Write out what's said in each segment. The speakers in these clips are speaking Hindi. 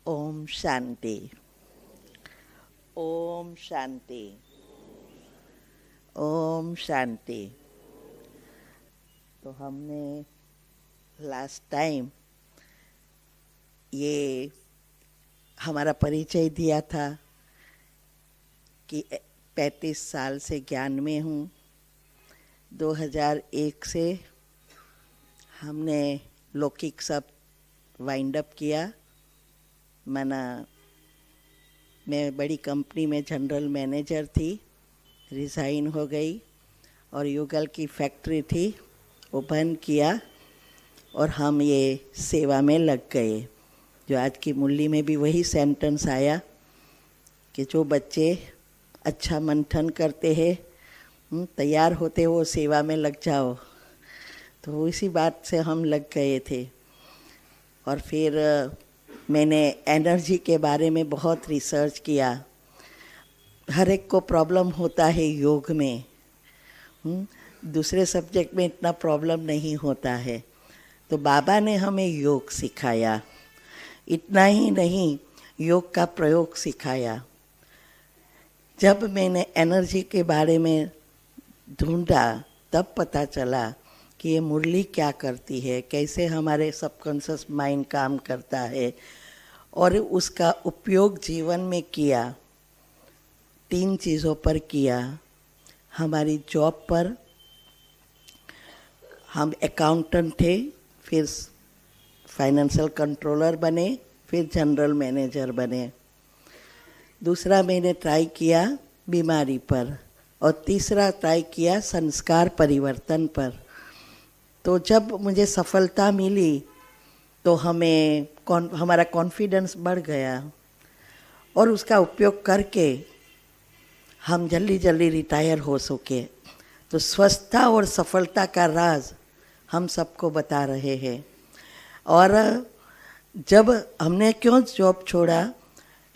ओम शांति। ओम शांति। ओम शांति। तो हमने लास्ट टाइम ये हमारा परिचय दिया था कि 35 साल से ज्ञान में हूँ। 2001 से हमने लौकिक सब वाइंड अप किया। मैं बड़ी कंपनी में जनरल मैनेजर थी, रिज़ाइन हो गई और युगल की फैक्ट्री थी वो बंद किया और हम ये सेवा में लग गए। जो आज की मुरली में भी वही सेंटेंस आया कि जो बच्चे अच्छा मंथन करते हैं तैयार होते वो सेवा में लग जाओ। तो इसी बात से हम लग गए थे। और फिर मैंने एनर्जी के बारे में बहुत रिसर्च किया। हर एक को प्रॉब्लम होता है योग में, दूसरे सब्जेक्ट में इतना प्रॉब्लम नहीं होता है। तो बाबा ने हमें योग सिखाया। इतना ही नहीं, योग का प्रयोग सिखाया। जब मैंने एनर्जी के बारे में ढूंढा तब पता चला कि ये मुरली क्या करती है, कैसे हमारे सबकॉन्शियस माइंड काम करता है और उसका उपयोग जीवन में किया। 3 चीज़ों पर किया। हमारी जॉब पर हम अकाउंटेंट थे, फिर फाइनेंशियल कंट्रोलर बने, फिर जनरल मैनेजर बने। दूसरा मैंने ट्राई किया बीमारी पर और तीसरा ट्राई किया संस्कार परिवर्तन पर। तो जब मुझे सफलता मिली तो हमारा कॉन्फिडेंस बढ़ गया और उसका उपयोग करके हम जल्दी जल्दी रिटायर हो सके। तो स्वस्थता और सफलता का राज हम सबको बता रहे हैं। और जब हमने क्यों जॉब छोड़ा,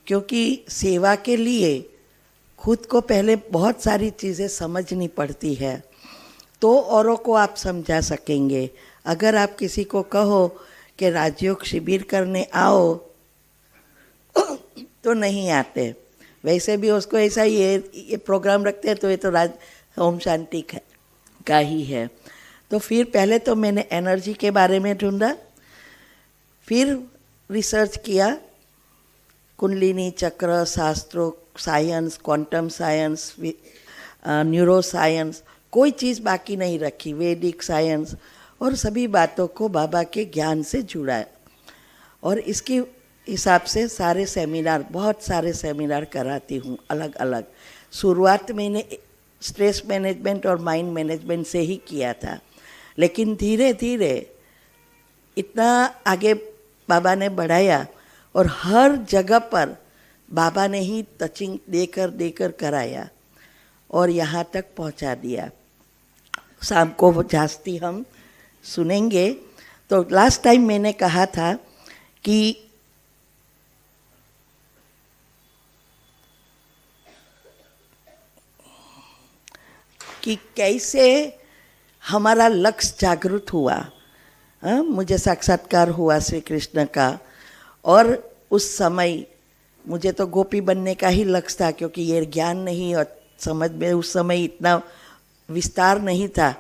क्योंकि सेवा के लिए खुद को पहले बहुत सारी चीज़ें समझनी पड़ती है तो औरों को आप समझा सकेंगे। अगर आप किसी को कहो कि राजयोग शिविर करने आओ तो नहीं आते। वैसे भी उसको ऐसा ही ये प्रोग्राम रखते हैं तो ये तो ओम शांति का ही है। तो फिर पहले तो मैंने एनर्जी के बारे में ढूंढा, फिर रिसर्च किया कुंडलिनी चक्र, शास्त्रों, science, quantum science, neuro science, कोई चीज़ बाकी नहीं रखी, वैदिक साइंस, और सभी बातों को बाबा के ज्ञान से जुड़ा। और इसके हिसाब से सारे सेमिनार, बहुत सारे सेमिनार कराती हूँ अलग अलग। शुरुआत मैंने स्ट्रेस मैनेजमेंट और माइंड मैनेजमेंट से ही किया था, लेकिन धीरे धीरे इतना आगे बाबा ने बढ़ाया और हर जगह पर बाबा ने ही टचिंग देकर देकर कराया और यहाँ तक पहुँचा दिया। शाम को जास्ती हम सुनेंगे। तो लास्ट टाइम मैंने कहा था कि कैसे हमारा लक्ष्य जागृत हुआ। मुझे साक्षात्कार हुआ श्री कृष्ण का और उस समय मुझे तो गोपी बनने का ही लक्ष्य था, क्योंकि ये ज्ञान नहीं और समझ में उस समय इतना विस्तार नहीं था।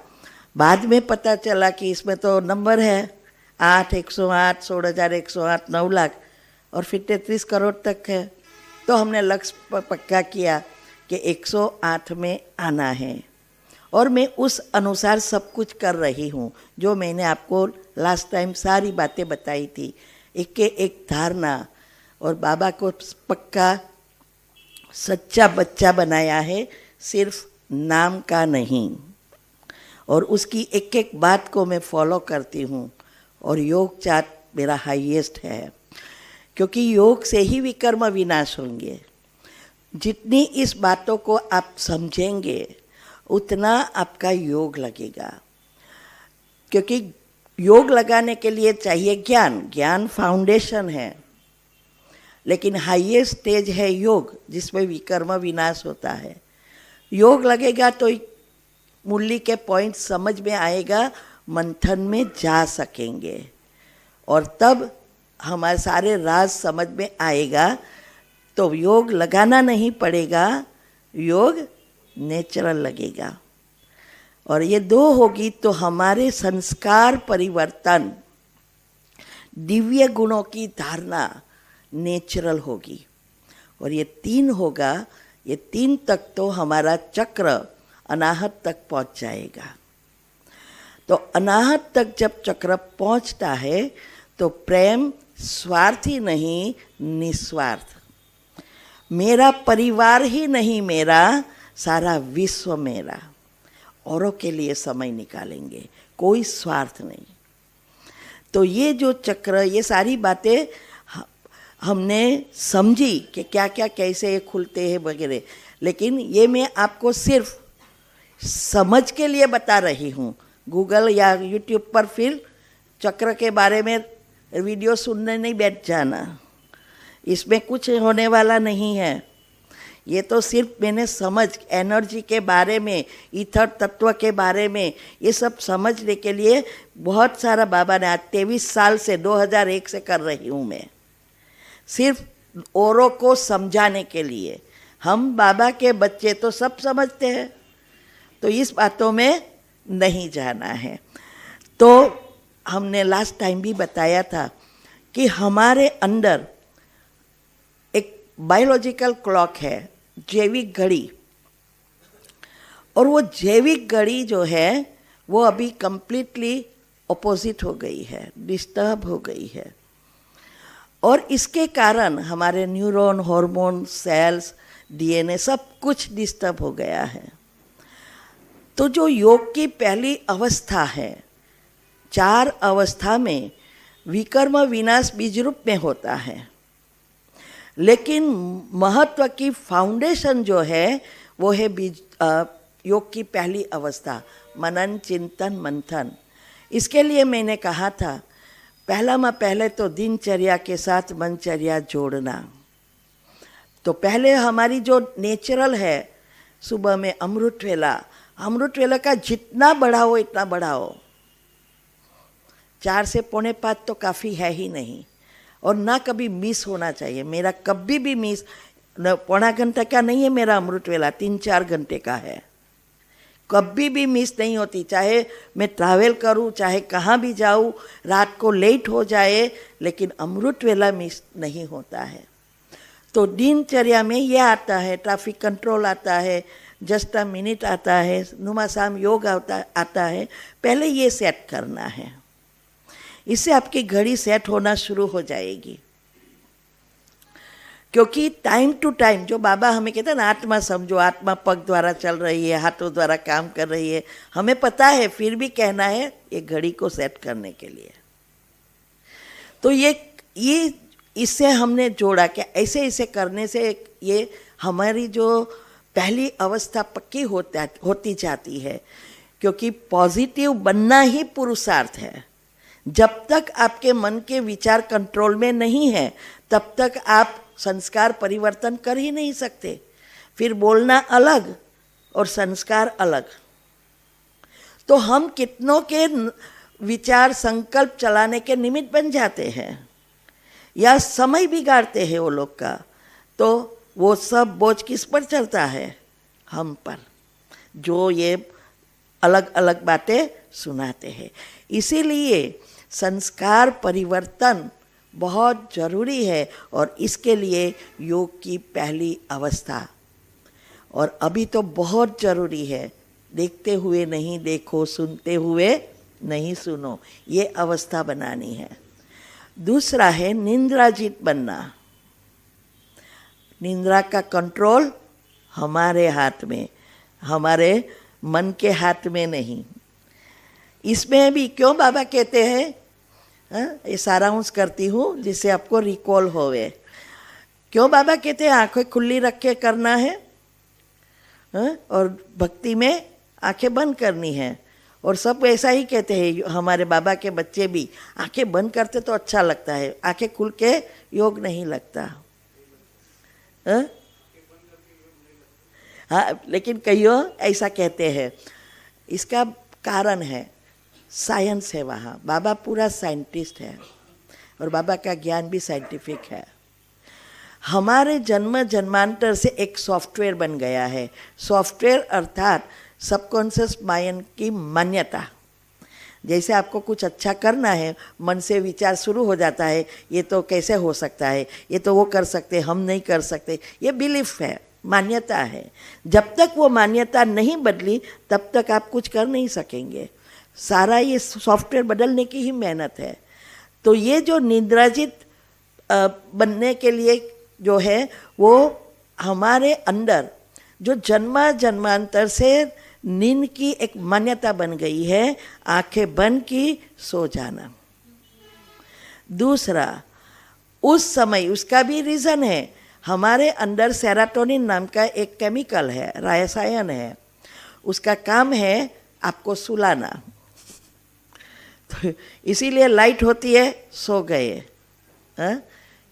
बाद में पता चला कि इसमें तो नंबर है 8, 108, 16,108, 9 लाख और फिर 33 करोड़ तक है। तो हमने लक्ष्य पक्का किया कि 108 में आना है और मैं उस अनुसार सब कुछ कर रही हूँ, जो मैंने आपको लास्ट टाइम सारी बातें बताई थी, एक के एक धारणा। और बाबा को पक्का सच्चा बच्चा बनाया है, सिर्फ नाम का नहीं। और उसकी एक एक बात को मैं फॉलो करती हूँ और योग चाट मेरा हाईएस्ट है, क्योंकि योग से ही विकर्म विनाश होंगे। जितनी इस बातों को आप समझेंगे उतना आपका योग लगेगा, क्योंकि योग लगाने के लिए चाहिए ज्ञान। ज्ञान फाउंडेशन है, लेकिन हाईएस्ट स्टेज है योग, जिसमें विकर्म विनाश होता है। योग लगेगा तो मुरली के पॉइंट समझ में आएगा, मंथन में जा सकेंगे और तब हमारे सारे राज समझ में आएगा तो योग लगाना नहीं पड़ेगा, योग नेचुरल लगेगा। और ये दो होगी तो हमारे संस्कार परिवर्तन, दिव्य गुणों की धारणा नेचुरल होगी। और ये तीन होगा, ये तीन तक तो हमारा चक्र अनाहत तक पहुंच जाएगा। तो अनाहत तक जब चक्र पहुंचता है तो प्रेम स्वार्थी नहीं, निस्वार्थ। मेरा परिवार ही नहीं मेरा, सारा विश्व मेरा। औरों के लिए समय निकालेंगे, कोई स्वार्थ नहीं। तो ये जो चक्र, ये सारी बातें हमने समझी कि क्या क्या कैसे ये खुलते हैं वगैरह, लेकिन ये मैं आपको सिर्फ समझ के लिए बता रही हूँ। गूगल या यूट्यूब पर फिर चक्र के बारे में वीडियो सुनने नहीं बैठ जाना, इसमें कुछ होने वाला नहीं है। ये तो सिर्फ मैंने समझ, एनर्जी के बारे में, ईथर तत्व के बारे में, ये सब समझने के लिए बहुत सारा बाबा ने, आज 23 साल से 2001 से कर रही हूँ मैं, सिर्फ औरों को समझाने के लिए। हम बाबा के बच्चे तो सब समझते हैं, तो इस बातों में नहीं जाना है। तो हमने लास्ट टाइम भी बताया था कि हमारे अंदर एक बायोलॉजिकल क्लॉक है, जैविक घड़ी, और वो जैविक घड़ी जो है वो अभी कंप्लीटली ऑपोजिट हो गई है, डिस्टर्ब हो गई है। और इसके कारण हमारे न्यूरॉन, हार्मोन, सेल्स, डीएनए सब कुछ डिस्टर्ब हो गया है। तो जो योग की पहली अवस्था है, 4 अवस्था में विकर्म विनाश बीज रूप में होता है, लेकिन महत्व की फाउंडेशन जो है वो है योग की पहली अवस्था, मनन, चिंतन, मंथन। इसके लिए मैंने कहा था पहले तो दिनचर्या के साथ मनचर्या जोड़ना। तो पहले हमारी जो नेचुरल है, सुबह में अमृत वेला का जितना बढ़ाओ इतना बढ़ाओ। 4 से पौने 5 तो काफ़ी है ही नहीं, और ना कभी मिस होना चाहिए। मेरा कभी भी मिस, पौना घंटा का नहीं है मेरा अमृत वेला, 3-4 घंटे का है, कभी भी मिस नहीं होती। चाहे मैं ट्रैवल करूं, चाहे कहाँ भी जाऊं, रात को लेट हो जाए, लेकिन अमृत वेला मिस नहीं होता है। तो दिनचर्या में ये आता है, ट्रैफिक कंट्रोल आता है, जस्ट अ मिनट आता है, नुमासाम योग आता है। पहले ये सेट करना है, इससे आपकी घड़ी सेट होना शुरू हो जाएगी। क्योंकि टाइम टू टाइम जो बाबा हमें कहते हैं ना, आत्मा समझो, आत्मा पग द्वारा चल रही है, हाथों द्वारा काम कर रही है, हमें पता है, फिर भी कहना है ये घड़ी को सेट करने के लिए। तो ये इससे हमने जोड़ा कि ऐसे ऐसे करने से ये हमारी जो पहली अवस्था पक्की होती जाती है। क्योंकि पॉजिटिव बनना ही पुरुषार्थ है। जब तक आपके मन के विचार कंट्रोल में नहीं है, तब तक आप संस्कार परिवर्तन कर ही नहीं सकते। फिर बोलना अलग और संस्कार अलग। तो हम कितनों के विचार, संकल्प चलाने के निमित्त बन जाते हैं, या समय बिगाड़ते हैं वो लोग का। तो वो सब बोझ किस पर चलता है? हम पर, जो ये अलग अलग बातें सुनाते हैं। इसीलिए संस्कार परिवर्तन बहुत जरूरी है, और इसके लिए योग की पहली अवस्था, और अभी तो बहुत जरूरी है, देखते हुए नहीं देखो, सुनते हुए नहीं सुनो, ये अवस्था बनानी है। दूसरा है निंद्राजीत बनना। निंद्रा का कंट्रोल हमारे हाथ में, हमारे मन के हाथ में नहीं। इसमें भी क्यों बाबा कहते हैं, ये सारांश करती हूँ जिससे आपको रिकॉल होवे। क्यों बाबा कहते हैं आंखें खुली रख के करना है, और भक्ति में आंखें बंद करनी है। और सब ऐसा ही कहते हैं, हमारे बाबा के बच्चे भी आंखें बंद करते तो अच्छा लगता है, आंखें खुल के योग नहीं लगता। हाँ, लेकिन कईयों ऐसा कहते हैं। इसका कारण है साइंस है, वहाँ बाबा पूरा साइंटिस्ट है। और बाबा का ज्ञान भी साइंटिफिक है। हमारे जन्म जन्मांतर से एक सॉफ्टवेयर बन गया है। सॉफ्टवेयर अर्थात सबकॉन्शियस माइंड की मान्यता। जैसे आपको कुछ अच्छा करना है, मन से विचार शुरू हो जाता है, ये तो कैसे हो सकता है, ये तो वो कर सकते, हम नहीं कर सकते, ये बिलीफ है, मान्यता है। जब तक वो मान्यता नहीं बदली तब तक आप कुछ कर नहीं सकेंगे। सारा ये सॉफ्टवेयर बदलने की ही मेहनत है। तो ये जो निद्राजित बनने के लिए जो है, वो हमारे अंदर जो जन्मा जन्मांतर से नींद की एक मान्यता बन गई है, आंखें बंद की सो जाना। दूसरा, उस समय उसका भी रीज़न है, हमारे अंदर सेरोटोनिन नाम का एक केमिकल है, रसायन है, उसका काम है आपको सुलाना। तो इसीलिए लाइट होती है, सो गए। हाँ,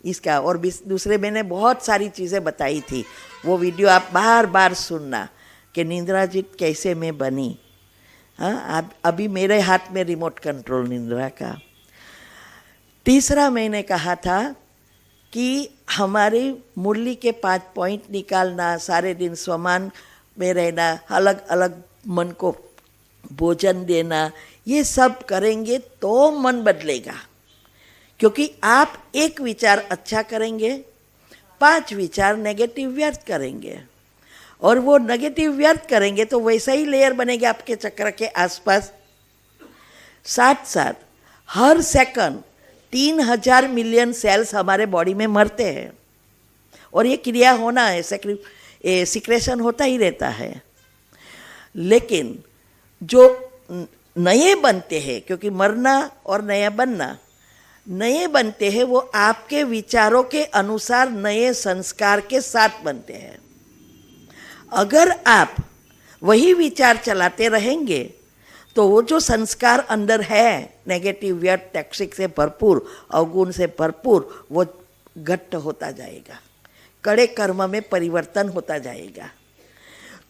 इसका और भी दूसरे मैंने बहुत सारी चीज़ें बताई थी, वो वीडियो आप बार बार सुनना कि निंद्राजित कैसे मैं बनी। हाँ, अभी मेरे हाथ में रिमोट कंट्रोल निंद्रा का। तीसरा मैंने कहा था कि हमारी मुरली के 5 पॉइंट निकालना, सारे दिन स्वमान में रहना, अलग अलग मन को भोजन देना, ये सब करेंगे तो मन बदलेगा। क्योंकि आप एक विचार अच्छा करेंगे, 5 विचार नेगेटिव व्यर्थ करेंगे, और वो नेगेटिव व्यर्थ करेंगे तो वैसा ही लेयर बनेगा आपके चक्र के आसपास। साथ साथ हर सेकंड 3000 मिलियन सेल्स हमारे बॉडी में मरते हैं, और ये क्रिया होना है, सिक्रेशन होता ही रहता है। लेकिन जो नए बनते हैं, क्योंकि मरना और नया बनना, नए बनते हैं वो आपके विचारों के अनुसार नए संस्कार के साथ बनते हैं। अगर आप वही विचार चलाते रहेंगे तो वो जो संस्कार अंदर है, नेगेटिव व्यर्थ टॉक्सिक से भरपूर, अवगुण से भरपूर, वो घट्ट होता जाएगा, कड़े कर्म में परिवर्तन होता जाएगा।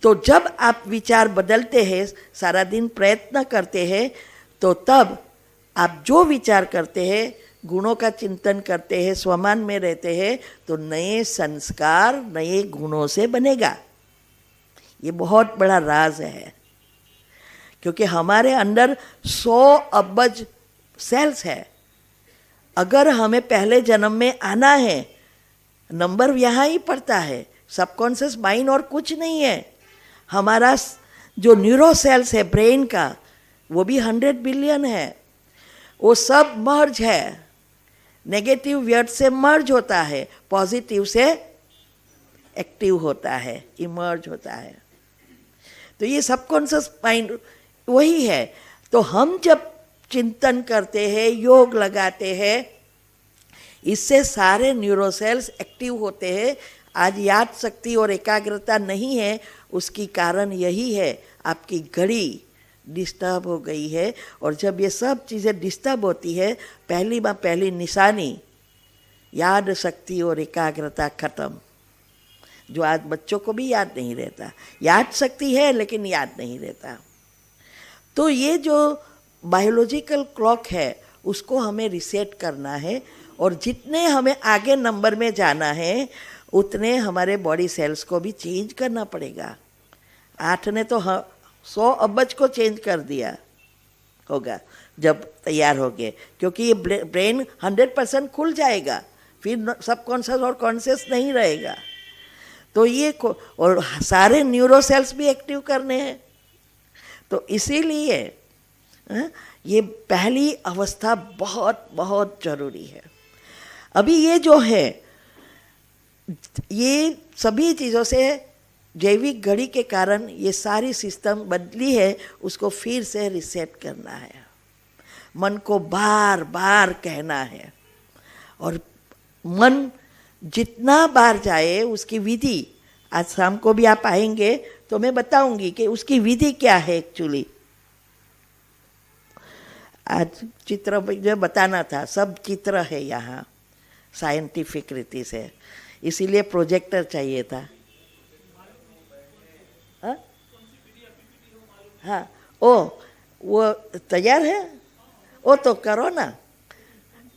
तो जब आप विचार बदलते हैं, सारा दिन प्रयत्न करते हैं, तो तब आप जो विचार करते हैं, गुणों का चिंतन करते हैं, स्वमान में रहते हैं, तो नए संस्कार नए गुणों से बनेगा। ये बहुत बड़ा राज है, क्योंकि हमारे अंदर 100 अब्ज सेल्स है। अगर हमें पहले जन्म में आना है, नंबर यहाँ ही पड़ता है, सबकॉन्शियस माइंड और कुछ नहीं है। हमारा जो न्यूरो सेल्स है ब्रेन का, वो भी 100 बिलियन है, वो सब मर्ज है। नेगेटिव व्यर्थ से मर्ज होता है, पॉजिटिव से एक्टिव होता है, इमर्ज होता है। तो ये सबकॉन्शियस माइंड वही है। तो हम जब चिंतन करते हैं, योग लगाते हैं, इससे सारे न्यूरोसेल्स एक्टिव होते हैं। आज याद शक्ति और एकाग्रता नहीं है, उसकी कारण यही है, आपकी घड़ी डिस्टर्ब हो गई है। और जब ये सब चीज़ें डिस्टर्ब होती है, पहली निशानी याद शक्ति और एकाग्रता खत्म, जो आज बच्चों को भी याद नहीं रहता। याद शक्ति है लेकिन याद नहीं रहता। तो ये जो बायोलॉजिकल क्लॉक है, उसको हमें रिसेट करना है, और जितने हमें आगे नंबर में जाना है, उतने हमारे बॉडी सेल्स को भी चेंज करना पड़ेगा। 8 ने तो 100 अब्ज को चेंज कर दिया होगा जब तैयार हो गए, क्योंकि ये ब्रेन 100% खुल जाएगा, फिर सबकॉन्शियस और कॉन्शियस नहीं रहेगा। तो ये और सारे न्यूरो सेल्स भी एक्टिव करने हैं। तो इसीलिए ये पहली अवस्था बहुत बहुत ज़रूरी है। अभी ये जो है, ये सभी चीज़ों से जैविक घड़ी के कारण ये सारी सिस्टम बदली है, उसको फिर से रिसेट करना है। मन को बार बार कहना है, और मन जितना बार जाए उसकी विधि, आज शाम को भी आप आएंगे तो मैं बताऊंगी कि उसकी विधि क्या है। एक्चुअली आज चित्र मुझे बताना था, सब चित्र है यहाँ साइंटिफिक रीति से, इसीलिए प्रोजेक्टर चाहिए था। हाँ, वो तैयार है, वो तो करो ना।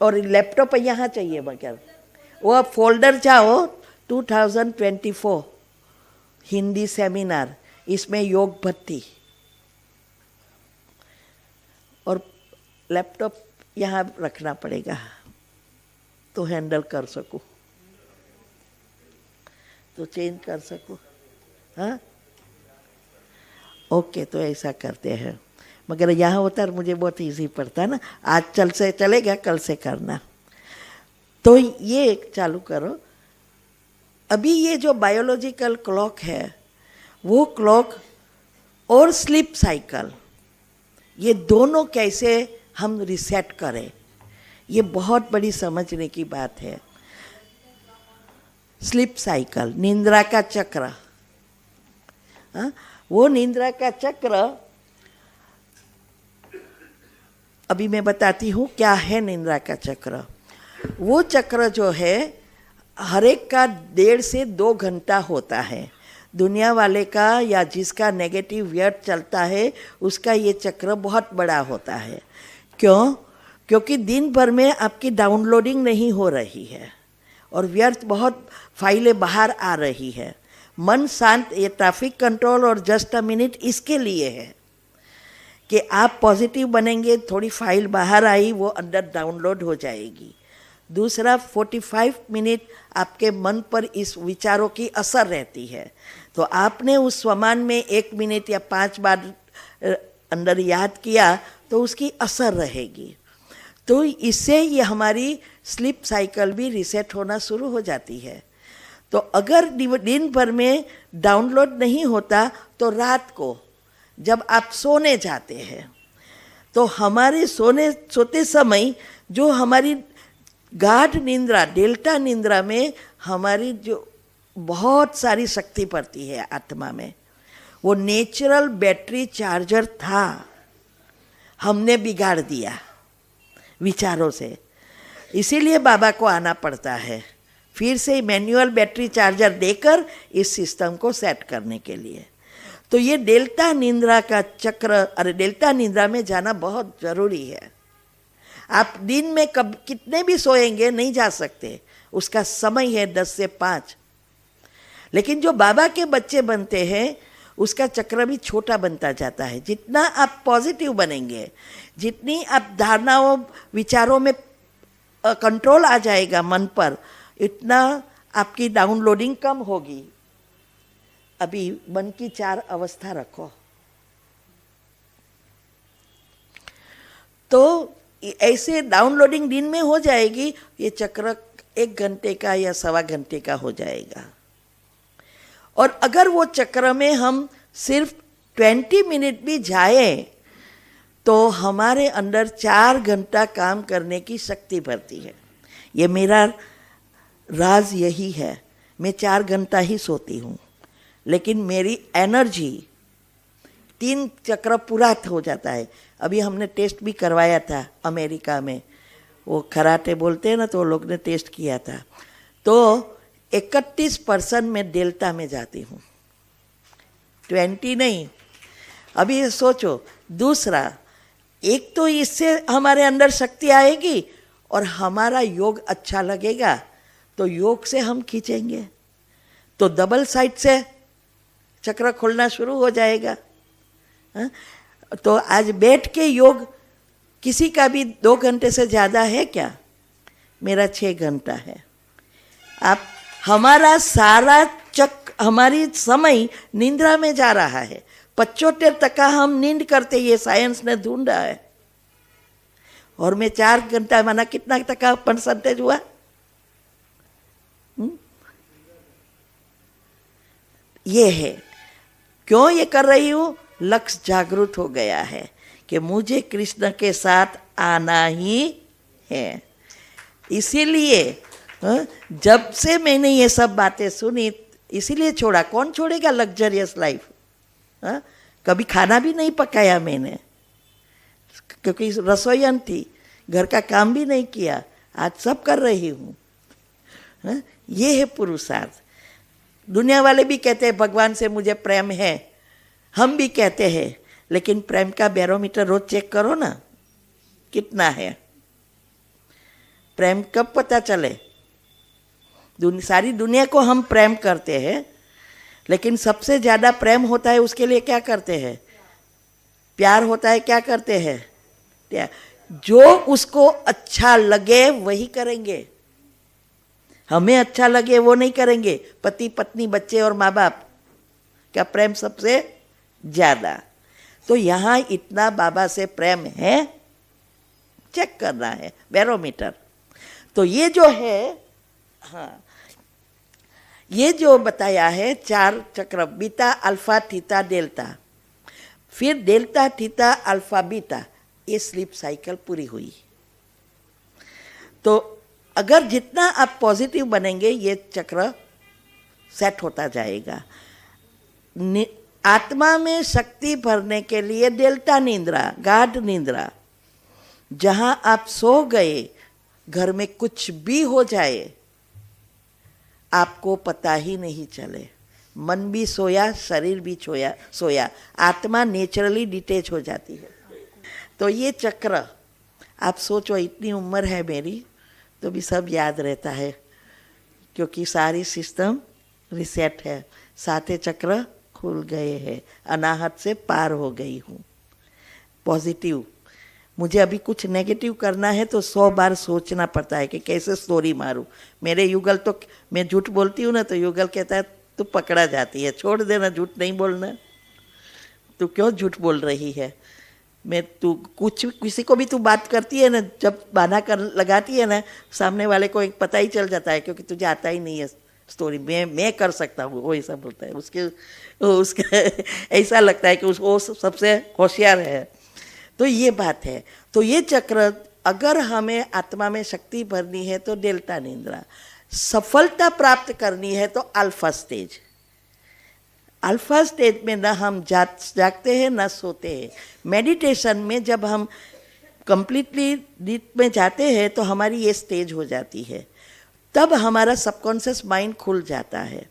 और लैपटॉप यहाँ चाहिए मगर वो अब फोल्डर जाओ 2024 हिंदी सेमिनार, इसमें योग भक्ति, और लैपटॉप यहाँ रखना पड़ेगा तो हैंडल कर सकूँ, तो चेंज कर सकूँ। हाँ ओके, तो ऐसा करते हैं। मगर यहाँ होता है मुझे बहुत इजी पड़ता है ना, आज चलेगा, कल से करना। तो ये चालू करो। अभी ये जो बायोलॉजिकल क्लॉक है वो क्लॉक और स्लीप साइकिल, ये दोनों कैसे हम रिसेट करें, ये बहुत बड़ी समझने की बात है। स्लीप साइकिल, निंद्रा का चक्र, वो निंद्रा का चक्र अभी मैं बताती हूँ क्या है निंद्रा का चक्र। वो चक्र जो है हर एक का 1.5 से 2 घंटा होता है। दुनिया वाले का या जिसका नेगेटिव व्यर्थ चलता है उसका ये चक्र बहुत बड़ा होता है। क्यों? क्योंकि दिन भर में आपकी डाउनलोडिंग नहीं हो रही है और व्यर्थ बहुत फाइलें बाहर आ रही है। मन शांत, ये ट्रैफिक कंट्रोल और जस्ट अ मिनट इसके लिए है कि आप पॉजिटिव बनेंगे, थोड़ी फाइल बाहर आई वो अंदर डाउनलोड हो जाएगी। दूसरा 45 मिनट आपके मन पर इस विचारों की असर रहती है, तो आपने उस स्वमान में 1 मिनट या 5 बार अंदर याद किया तो उसकी असर रहेगी। तो इससे ये हमारी स्लीप साइकिल भी रिसेट होना शुरू हो जाती है। तो अगर दिन भर में डाउनलोड नहीं होता तो रात को जब आप सोने जाते हैं तो हमारे सोते समय जो हमारी गाढ़ निंद्रा, डेल्टा निंद्रा में हमारी जो बहुत सारी शक्ति पड़ती है आत्मा में, वो नेचुरल बैटरी चार्जर था, हमने बिगाड़ दिया विचारों से। इसीलिए बाबा को आना पड़ता है फिर से मैनुअल बैटरी चार्जर देकर इस सिस्टम को सेट करने के लिए। तो ये डेल्टा निंद्रा का चक्र, अरे डेल्टा निंद्रा में जाना बहुत ज़रूरी है। आप दिन में कब कितने भी सोएंगे नहीं जा सकते, उसका समय है 10 से 5। लेकिन जो बाबा के बच्चे बनते हैं उसका चक्र भी छोटा बनता जाता है। जितना आप पॉजिटिव बनेंगे, जितनी आप धारणाओं विचारों में कंट्रोल आ जाएगा मन पर, इतना आपकी डाउनलोडिंग कम होगी। अभी मन की 4 अवस्था रखो, तो ऐसे डाउनलोडिंग दिन में हो जाएगी। ये चक्र 1 घंटे का या 1.25 घंटे का हो जाएगा। और अगर वो चक्र में हम सिर्फ 20 मिनट भी जाए तो हमारे अंदर 4 घंटा काम करने की शक्ति बढ़ती है। ये मेरा राज यही है। मैं 4 घंटा ही सोती हूँ, लेकिन मेरी एनर्जी 3 चक्र पूरा हो जाता है। अभी हमने टेस्ट भी करवाया था अमेरिका में, वो कराटे बोलते हैं ना, तो वो लोग ने टेस्ट किया था। तो 31% में डेल्टा में जाती हूँ, 20 नहीं। अभी ये सोचो, दूसरा एक तो इससे हमारे अंदर शक्ति आएगी और हमारा योग अच्छा लगेगा, तो योग से हम खींचेंगे तो डबल साइड से चक्र खुलना शुरू हो जाएगा। तो आज बैठ के योग किसी का भी 2 घंटे से ज़्यादा है क्या? मेरा 6 घंटा है। आप हमारा सारा हमारी समय निंद्रा में जा रहा है। 75% हम नींद करते, ये साइंस ने ढूंढा है। और मैं 4 घंटा, माना कितना टका परसेंटेज हुआ? ये है। क्यों ये कर रही हूँ? लक्ष्य जागृत हो गया है कि मुझे कृष्ण के साथ आना ही है। इसीलिए जब से मैंने ये सब बातें सुनी, इसीलिए छोड़ा। कौन छोड़ेगा लग्जरियस लाइफ? कभी खाना भी नहीं पकाया मैंने, क्योंकि रसोईयन थी, घर का काम भी नहीं किया। आज सब कर रही हूँ। ये है पुरुषार्थ। दुनिया वाले भी कहते हैं भगवान से मुझे प्रेम है, हम भी कहते हैं, लेकिन प्रेम का बैरोमीटर रोज चेक करो ना, कितना है। प्रेम कब पता चले? सारी दुनिया को हम प्रेम करते हैं, लेकिन सबसे ज़्यादा प्रेम होता है उसके लिए क्या करते हैं? प्यार होता है, क्या करते हैं? जो उसको अच्छा लगे वही करेंगे, हमें अच्छा लगे वो नहीं करेंगे। पति पत्नी बच्चे और माँ बाप का प्रेम सबसे ज़्यादा। तो यहाँ इतना बाबा से प्रेम है, चेक करना है, बैरोमीटर। तो ये जो है, हाँ, ये जो बताया है 4 चक्र, बीटा अल्फा थीटा डेल्टा, फिर डेल्टा थीटा अल्फा बीटा, ये स्लीप साइकिल पूरी हुई। तो अगर जितना आप पॉजिटिव बनेंगे ये चक्र सेट होता जाएगा। आत्मा में शक्ति भरने के लिए डेल्टा निंद्रा, गाढ़ निंद्रा, जहां आप सो गए, घर में कुछ भी हो जाए आपको पता ही नहीं चले, मन भी सोया, शरीर भी सोया, आत्मा नेचुरली डिटेच हो जाती है। तो ये चक्र आप सोचो, इतनी उम्र है मेरी तो भी सब याद रहता है, क्योंकि सारी सिस्टम रिसेट है, 7 चक्र खुल गए हैं, अनाहत से पार हो गई हूँ। पॉजिटिव, मुझे अभी कुछ नेगेटिव करना है तो 100 बार सोचना पड़ता है कि कैसे स्टोरी मारूं। मेरे युगल तो, मैं झूठ बोलती हूँ ना तो युगल कहता है तू पकड़ा जाती है, छोड़ देना, झूठ नहीं बोलना, तू क्यों झूठ बोल रही है। मैं तू कुछ किसी को भी तू बात करती है ना, जब बहाना कर लगाती है ना, सामने वाले को एक पता ही चल जाता है, क्योंकि तुझे आता ही नहीं है स्टोरी, मैं कर सकता हूँ, वो ऐसा बोलता है। उसका ऐसा लगता है कि वो सबसे होशियार है। तो ये बात है। तो ये चक्र, अगर हमें आत्मा में शक्ति भरनी है तो डेल्टा निंद्रा, सफलता प्राप्त करनी है तो अल्फा स्टेज। अल्फा स्टेज में ना हम जागते हैं ना सोते हैं। मेडिटेशन में जब हम कंप्लीटली डीप में जाते हैं तो हमारी ये स्टेज हो जाती है, तब हमारा सबकॉन्शियस माइंड खुल जाता है।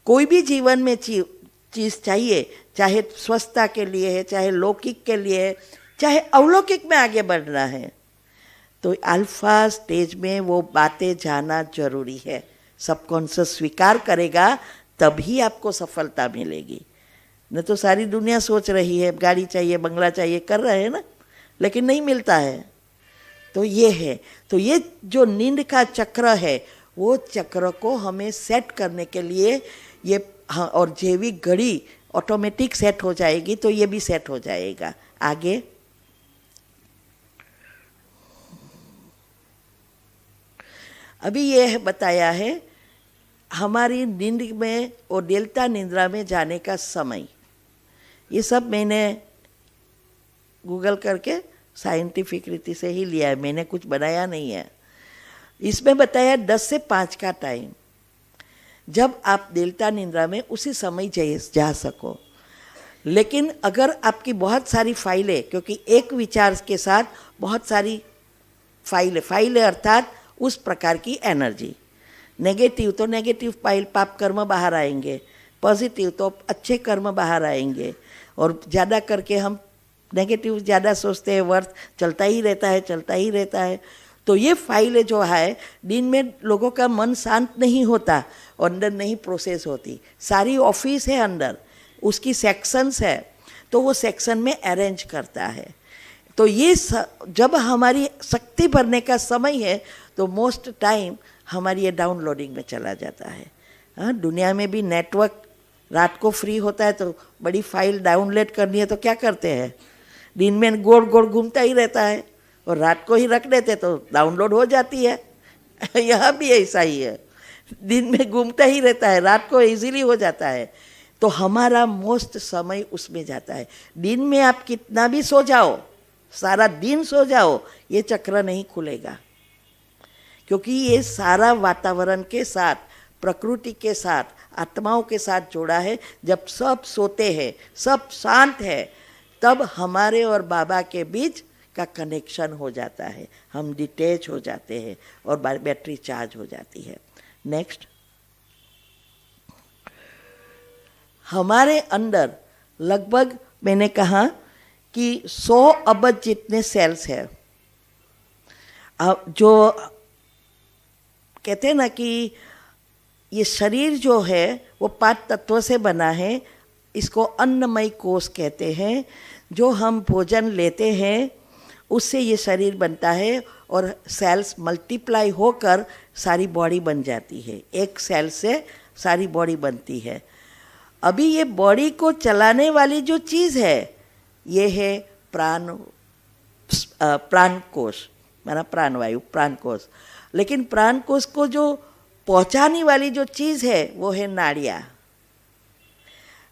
कोई भी जीवन में चीज़ चाहिए, चाहे स्वस्थता के लिए है, चाहे लौकिक के लिए है, चाहे अवलौकिक में आगे बढ़ना है, तो अल्फा स्टेज में वो बातें जाना जरूरी है। सबकॉन्शियस स्वीकार करेगा तभी आपको सफलता मिलेगी। न तो सारी दुनिया सोच रही है गाड़ी चाहिए, बंगला चाहिए, कर रहे हैं ना, लेकिन नहीं मिलता है। तो ये है। तो ये जो नींद का चक्र है, वो चक्र को हमें सेट करने के लिए ये, हाँ, और जैविक घड़ी ऑटोमेटिक सेट हो जाएगी तो ये भी सेट हो जाएगा। आगे अभी ये बताया है हमारी नींद में और डेल्टा निद्रा में जाने का समय। ये सब मैंने गूगल करके साइंटिफिक रीति से ही लिया है, मैंने कुछ बनाया नहीं है। इसमें बताया 10 से 5 का टाइम, जब आप डेल्टा निद्रा में उसी समय जा सको। लेकिन अगर आपकी बहुत सारी फाइलें, क्योंकि एक विचार के साथ बहुत सारी फाइलें अर्थात उस प्रकार की एनर्जी, नेगेटिव तो नेगेटिव फाइल पाप कर्म बाहर आएंगे, पॉजिटिव तो अच्छे कर्म बाहर आएंगे। और ज़्यादा करके हम नेगेटिव ज़्यादा सोचते हैं, वर्थ चलता ही रहता है। तो ये फाइलें जो है, दिन में लोगों का मन शांत नहीं होता और अंदर नहीं प्रोसेस होती। सारी ऑफिस है अंदर, उसकी सेक्शंस है, तो वो सेक्शन में अरेंज करता है। तो ये जब हमारी शक्ति भरने का समय है तो मोस्ट टाइम हमारी ये डाउनलोडिंग में चला जाता है। हाँ, दुनिया में भी नेटवर्क रात को फ्री होता है तो बड़ी फाइल डाउनलोड करनी है तो क्या करते हैं, दिन में गोड़ गोड़ घूमता ही रहता है और रात को ही रख देते तो डाउनलोड हो जाती है। यह भी ऐसा ही है, दिन में घूमता ही रहता है, रात को इजीली हो जाता है। तो हमारा मोस्ट समय उसमें जाता है। दिन में आप कितना भी सो जाओ, सारा दिन सो जाओ, ये चक्र नहीं खुलेगा, क्योंकि ये सारा वातावरण के साथ, प्रकृति के साथ, आत्माओं के साथ जोड़ा है। जब सब सोते हैं, सब शांत है, तब हमारे और बाबा के बीच का कनेक्शन हो जाता है, हम डिटैच हो जाते हैं और बैटरी चार्ज हो जाती है। नेक्स्ट, हमारे अंदर लगभग मैंने कहा कि 100 अरब जितने सेल्स हैं, जो कहते हैं ना कि ये शरीर जो है वो 5 तत्वों से बना है, इसको अन्नमय कोश कहते हैं। जो हम भोजन लेते हैं उससे ये शरीर बनता है और सेल्स मल्टीप्लाई होकर सारी बॉडी बन जाती है। एक सेल से सारी बॉडी बनती है। अभी ये बॉडी को चलाने वाली जो चीज़ है ये है प्राण कोश, माना प्राणवायु, प्राण कोश। लेकिन प्राण कोश को जो पहुंचाने वाली जो चीज़ है वो है नाड़ियाँ।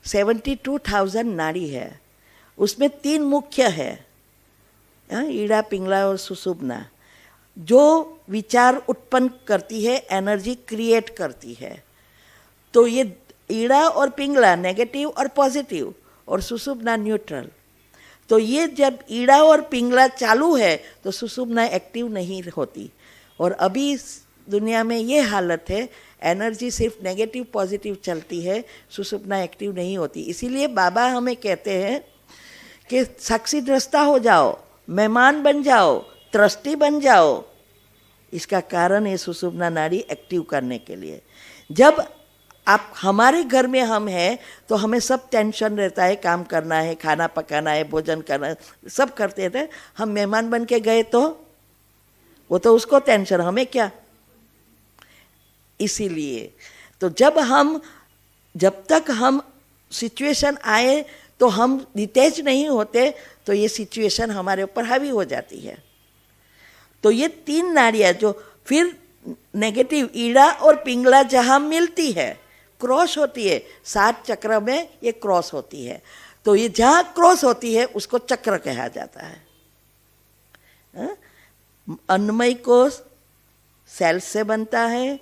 72,000 नाड़ी है, उसमें 3 मुख्य है, ईड़ा, पिंगला और सुषुम्ना, जो विचार उत्पन्न करती है, एनर्जी क्रिएट करती है। तो ये ईड़ा और पिंगला नेगेटिव और पॉजिटिव और सुषुम्ना न्यूट्रल। तो ये जब ईड़ा और पिंगला चालू है तो सुषुम्ना एक्टिव नहीं होती। और अभी दुनिया में ये हालत है, एनर्जी सिर्फ नेगेटिव पॉजिटिव चलती है, सुषुम्ना एक्टिव नहीं होती। इसीलिए बाबा हमें कहते हैं कि साक्षी दृष्टा हो जाओ, मेहमान बन जाओ, ट्रस्टी बन जाओ। इसका कारण है सुषुम्ना नाड़ी एक्टिव करने के लिए। जब आप हमारे घर में हम हैं तो हमें सब टेंशन रहता है, काम करना है, खाना पकाना है, भोजन करना है, सब करते थे। हम मेहमान बन के गए तो वो तो उसको टेंशन, हमें क्या। इसीलिए तो जब तक हम सिचुएशन आए तो हम डिटैच नहीं होते तो ये सिचुएशन हमारे ऊपर हावी हो जाती है। तो ये 3 नाड़ियाँ जो फिर नेगेटिव ईड़ा और पिंगला जहाँ मिलती है, क्रॉस होती है, 7 चक्र में ये क्रॉस होती है। तो ये जहाँ क्रॉस होती है उसको चक्र कहा जाता है। अन्नमय कोश सेल से बनता है,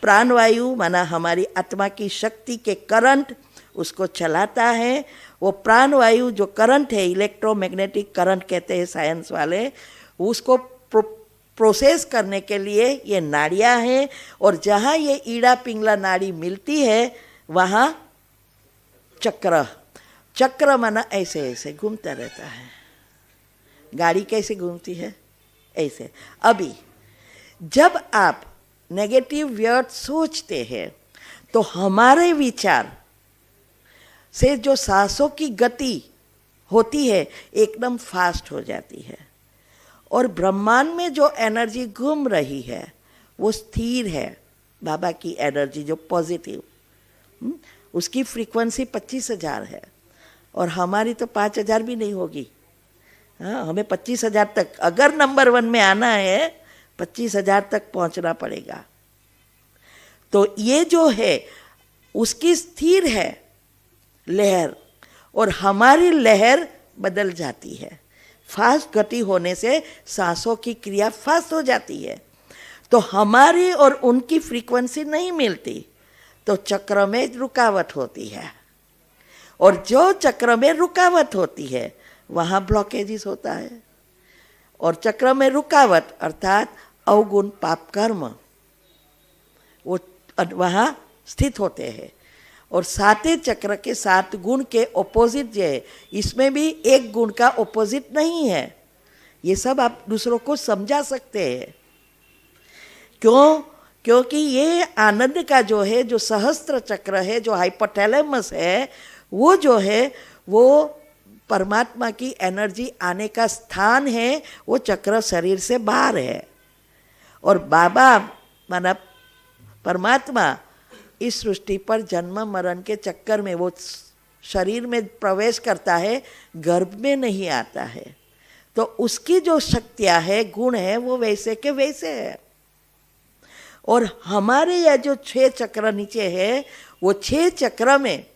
प्राणवायु माना हमारी आत्मा की शक्ति के करंट उसको चलाता है। वो प्राणवायु जो करंट है, इलेक्ट्रोमैग्नेटिक करंट कहते हैं साइंस वाले, उसको प्रोसेस करने के लिए ये नाड़ियाँ हैं। और जहाँ ये ईड़ा पिंगला नाड़ी मिलती है वहाँ चक्र माना ऐसे ऐसे घूमता रहता है। गाड़ी कैसे घूमती है ऐसे। अभी जब आप नेगेटिव व्यर्थ सोचते हैं तो हमारे विचार से जो सांसों की गति होती है एकदम फास्ट हो जाती है। और ब्रह्मांड में जो एनर्जी घूम रही है वो स्थिर है। बाबा की एनर्जी जो पॉजिटिव, उसकी फ्रीक्वेंसी 25,000 है और हमारी तो 5,000 भी नहीं होगी। हाँ, हमें 25,000 तक अगर नंबर 1 में आना है 25,000 तक पहुंचना पड़ेगा। तो ये जो है उसकी स्थिर है लहर, और हमारी लहर बदल जाती है। फास्ट गति होने से सांसों की क्रिया फास्ट हो जाती है। तो हमारी और उनकी फ्रीक्वेंसी नहीं मिलती तो चक्र में रुकावट होती है। और जो चक्र में रुकावट होती है वहाँ ब्लॉकेजेस होता है। और चक्र में रुकावट अर्थात अवगुण पाप कर्म वो वहाँ स्थित होते हैं। और 7 चक्र के 7 गुण के ऑपोजिट जो है, इसमें भी एक गुण का ऑपोजिट नहीं है। ये सब आप दूसरों को समझा सकते हैं। क्यों? क्योंकि ये आनंद का जो है, जो सहस्त्र चक्र है, जो हाइपोथैलेमस है, वो जो है वो परमात्मा की एनर्जी आने का स्थान है। वो चक्र शरीर से बाहर है। और बाबा माना परमात्मा इस सृष्टि पर जन्म मरण के चक्कर में वो शरीर में प्रवेश करता है, गर्भ में नहीं आता है। तो उसकी जो शक्तियाँ है, गुण है, वो वैसे के वैसे है। और हमारे यह जो 6 चक्र नीचे है, वो 6 चक्र में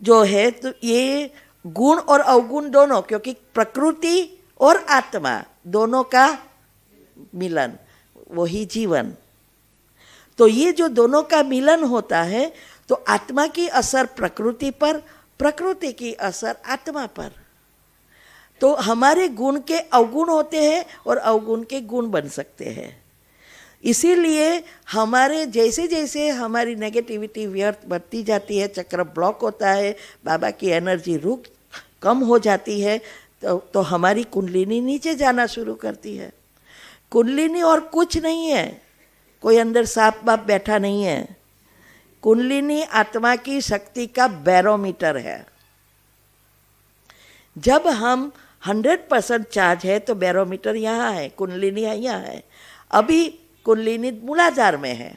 जो है तो ये गुण और अवगुण दोनों, क्योंकि प्रकृति और आत्मा दोनों का मिलन वही जीवन। तो ये जो दोनों का मिलन होता है तो आत्मा की असर प्रकृति पर, प्रकृति की असर आत्मा पर। तो हमारे गुण के अवगुण होते हैं और अवगुण के गुण बन सकते हैं। इसीलिए हमारे जैसे जैसे हमारी नेगेटिविटी व्यर्थ बढ़ती जाती है, चक्र ब्लॉक होता है, बाबा की एनर्जी कम हो जाती है, तो हमारी कुंडलिनी नीचे जाना शुरू करती है। कुंडलिनी और कुछ नहीं है, कोई अंदर सांप बाप बैठा नहीं है। कुंडलिनी आत्मा की शक्ति का बैरोमीटर है। जब हम 100% चार्ज है तो बैरोमीटर यहाँ है, कुंडलिनी यहाँ है। अभी कुंडलिनी मूलाधार में है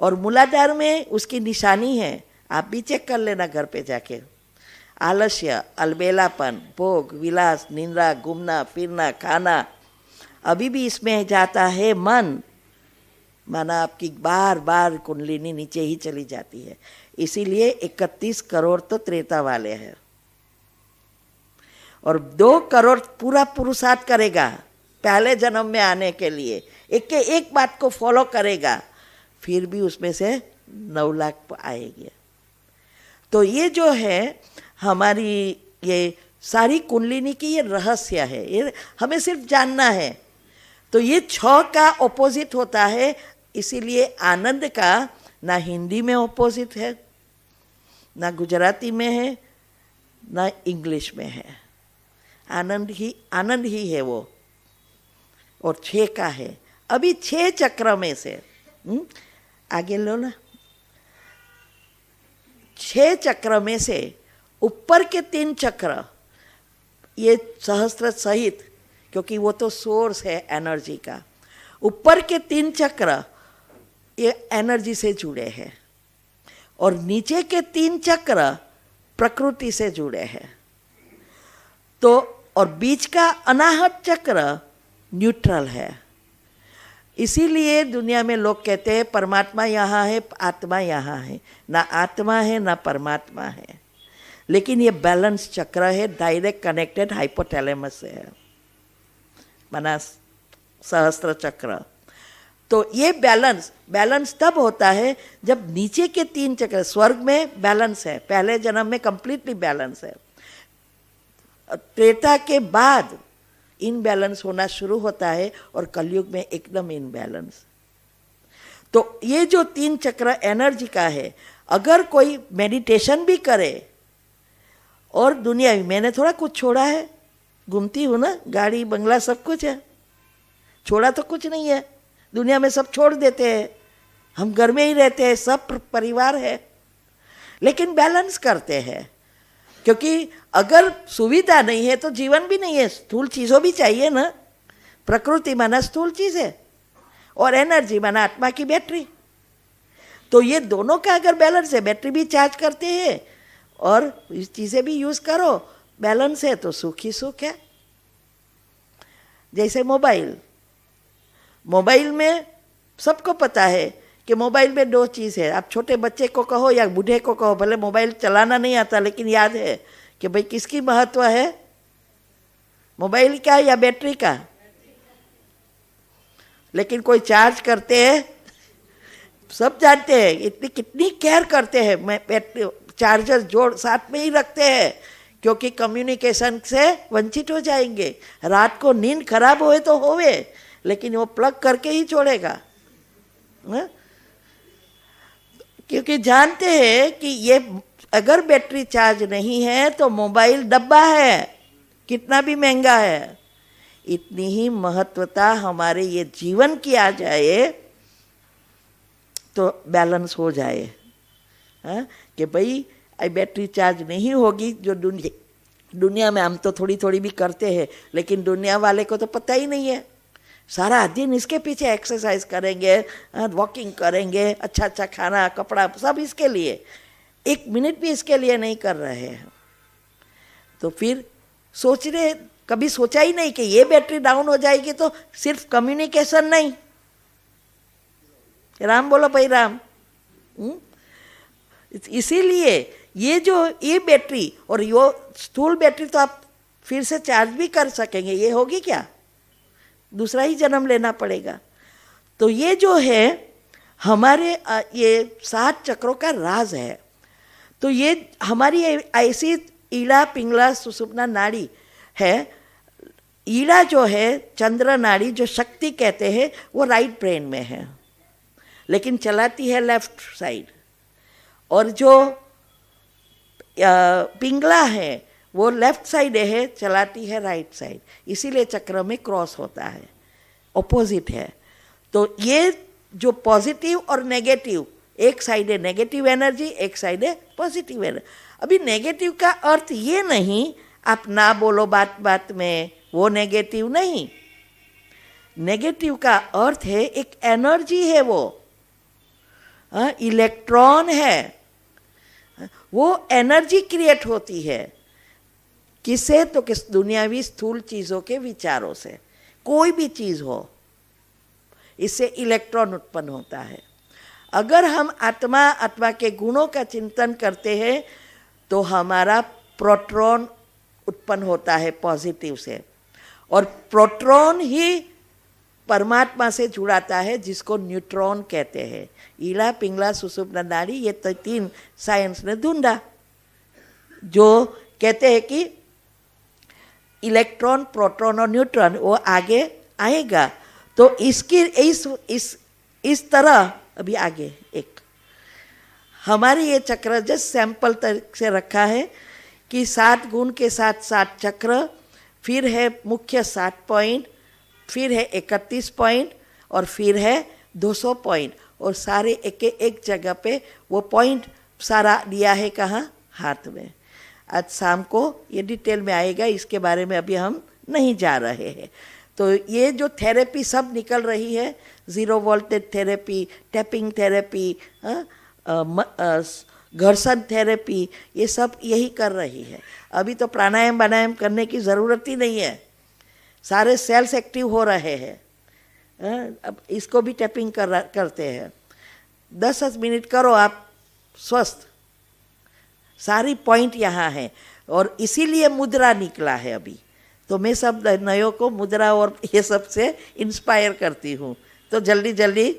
और मूलाधार में उसकी निशानी है, आप भी चेक कर लेना घर पे जाके। आलस्य, अलबेलापन, भोग, विलास, निंद्रा, घूमना फिरना, खाना, अभी भी इसमें जाता है मन। माना आपकी बार बार कुंडलिनी नीचे ही चली जाती है। इसीलिए 31 करोड़ तो त्रेता वाले हैं और 2 करोड़ पूरा पुरुषार्थ करेगा पहले जन्म में आने के लिए, एक के एक बात को फॉलो करेगा, फिर भी उसमें से 9 लाख आएगी। तो ये जो है हमारी ये सारी कुंडलिनी की ये रहस्य है, ये हमें सिर्फ जानना है। तो ये 6 का ऑपोजिट होता है, इसीलिए आनंद का ना हिंदी में ऑपोजिट है, ना गुजराती में है, ना इंग्लिश में है। आनंद ही है वो, और 6 का है। अभी 6 चक्र में से आगे लो ना, 6 चक्र में से ऊपर के 3 चक्र ये सहस्त्र सहित, क्योंकि वो तो सोर्स है एनर्जी का, ऊपर के 3 चक्र ये एनर्जी से जुड़े हैं और नीचे के 3 चक्र प्रकृति से जुड़े हैं। तो और बीच का अनाहत चक्र न्यूट्रल है। इसीलिए दुनिया में लोग कहते हैं परमात्मा यहाँ है, आत्मा यहाँ है। ना आत्मा है ना परमात्मा है, लेकिन ये बैलेंस चक्र है, डायरेक्ट कनेक्टेड हाइपोथैलेमस से है, माना सहस्त्र चक्र। तो ये बैलेंस तब होता है जब नीचे के 3 चक्र, स्वर्ग में बैलेंस है, पहले जन्म में कंप्लीटली बैलेंस है, त्रेता के बाद इनबैलेंस होना शुरू होता है और कलयुग में एकदम इनबैलेंस। तो ये जो 3 चक्र एनर्जी का है, अगर कोई मेडिटेशन भी करे और दुनिया में, मैंने थोड़ा कुछ छोड़ा है, घूमती हूँ ना, गाड़ी बंगला सब कुछ है, छोड़ा तो कुछ नहीं है। दुनिया में सब छोड़ देते हैं, हम घर में ही रहते हैं, सब परिवार है, लेकिन बैलेंस करते हैं। क्योंकि अगर सुविधा नहीं है तो जीवन भी नहीं है, स्थूल चीज़ों भी चाहिए ना। प्रकृति माना स्थूल चीज़ है और एनर्जी माना आत्मा की बैटरी। तो ये दोनों का अगर बैलेंस है, बैटरी भी चार्ज करते हैं और चीज़ें भी यूज़ करो, बैलेंस है तो सुख ही सुख है। जैसे मोबाइल में सबको पता है कि मोबाइल में 2 चीज़ है। आप छोटे बच्चे को कहो या बूढ़े को कहो, भले मोबाइल चलाना नहीं आता, लेकिन याद है कि भाई किसकी महत्व है, मोबाइल का या बैटरी का। लेकिन कोई चार्ज करते हैं, सब जानते हैं, इतनी कितनी केयर करते हैं, मैं चार्जर जोड़ साथ में ही रखते हैं, क्योंकि कम्युनिकेशन से वंचित हो जाएंगे। रात को नींद खराब होए तो होवे, लेकिन वो प्लग करके ही छोड़ेगा, क्योंकि जानते हैं कि ये अगर बैटरी चार्ज नहीं है तो मोबाइल डब्बा है, कितना भी महंगा है। इतनी ही महत्वता हमारे ये जीवन की आ जाए तो बैलेंस हो जाए, कि भाई बैटरी चार्ज नहीं होगी, जो दुनिया में हम तो थोड़ी थोड़ी भी करते हैं, लेकिन दुनिया वाले को तो पता ही नहीं है। सारा दिन इसके पीछे एक्सरसाइज करेंगे, वॉकिंग करेंगे, अच्छा खाना कपड़ा सब इसके लिए, 1 मिनट भी इसके लिए नहीं कर रहे हैं। तो फिर सोच रहे, कभी सोचा ही नहीं कि ये बैटरी डाउन हो जाएगी तो सिर्फ कम्युनिकेशन नहीं। राम बोलो भाई राम। इसीलिए ये बैटरी और ये स्थूल बैटरी तो आप फिर से चार्ज भी कर सकेंगे, ये होगी क्या, दूसरा ही जन्म लेना पड़ेगा। तो ये जो है हमारे ये 7 चक्रों का राज है। तो ये हमारी ऐसी ईड़ा पिंगला सुषुम्ना नाड़ी है। ईड़ा जो है चंद्र नाड़ी, जो शक्ति कहते हैं, वो राइट ब्रेन में है, लेकिन चलाती है लेफ्ट साइड, और जो पिंगला है वो लेफ्ट साइड है, चलाती है राइट साइड। इसीलिए चक्र में क्रॉस होता है, ऑपोजिट है। तो ये जो पॉजिटिव और नेगेटिव, एक साइड है नेगेटिव एनर्जी, एक साइड है पॉजिटिव एनर्जी। अभी नेगेटिव का अर्थ ये नहीं आप ना बोलो बात बात में, वो नेगेटिव नहीं। नेगेटिव का अर्थ है एक एनर्जी है, वो इलेक्ट्रॉन है, वो एनर्जी क्रिएट होती है। किससे? तो किस दुनियावी स्थूल चीज़ों के विचारों से। कोई भी चीज़ हो, इससे इलेक्ट्रॉन उत्पन्न होता है। अगर हम आत्मा के गुणों का चिंतन करते हैं तो हमारा प्रोटॉन उत्पन्न होता है पॉजिटिव से, और प्रोटॉन ही परमात्मा से जुड़ाता है, जिसको न्यूट्रॉन कहते हैं। ईला पिंगला सुषुप्त नाड़ी, ये तो 3 साइंस ने ढूंढा, जो कहते हैं कि इलेक्ट्रॉन, प्रोटॉन और न्यूट्रॉन वो आगे आएगा। तो इसकी इस तरह अभी आगे एक हमारे ये चक्र जस्ट सैंपल तरीके से रखा है कि 7 गुण के साथ 7 चक्र, फिर है मुख्य 7 पॉइंट, फिर है 31 पॉइंट, और फिर है 200 पॉइंट, और सारे एक जगह पे वो पॉइंट सारा दिया है। कहाँ? हाथ में। आज शाम को ये डिटेल में आएगा, इसके बारे में अभी हम नहीं जा रहे हैं। तो ये जो थेरेपी सब निकल रही है, 0 वोल्टेज थेरेपी, टैपिंग थेरेपी, घर्षण थेरेपी, ये सब यही कर रही है। अभी तो प्राणायाम बनायाम करने की ज़रूरत ही नहीं है, सारे सेल्स एक्टिव हो रहे हैं। अब इसको भी टैपिंग करते हैं। 10 मिनट करो आप, स्वस्थ। सारी पॉइंट यहाँ है, और इसीलिए मुद्रा निकला है अभी। तो मैं सब नयों को मुद्रा और ये सब से इंस्पायर करती हूँ, तो जल्दी जल्दी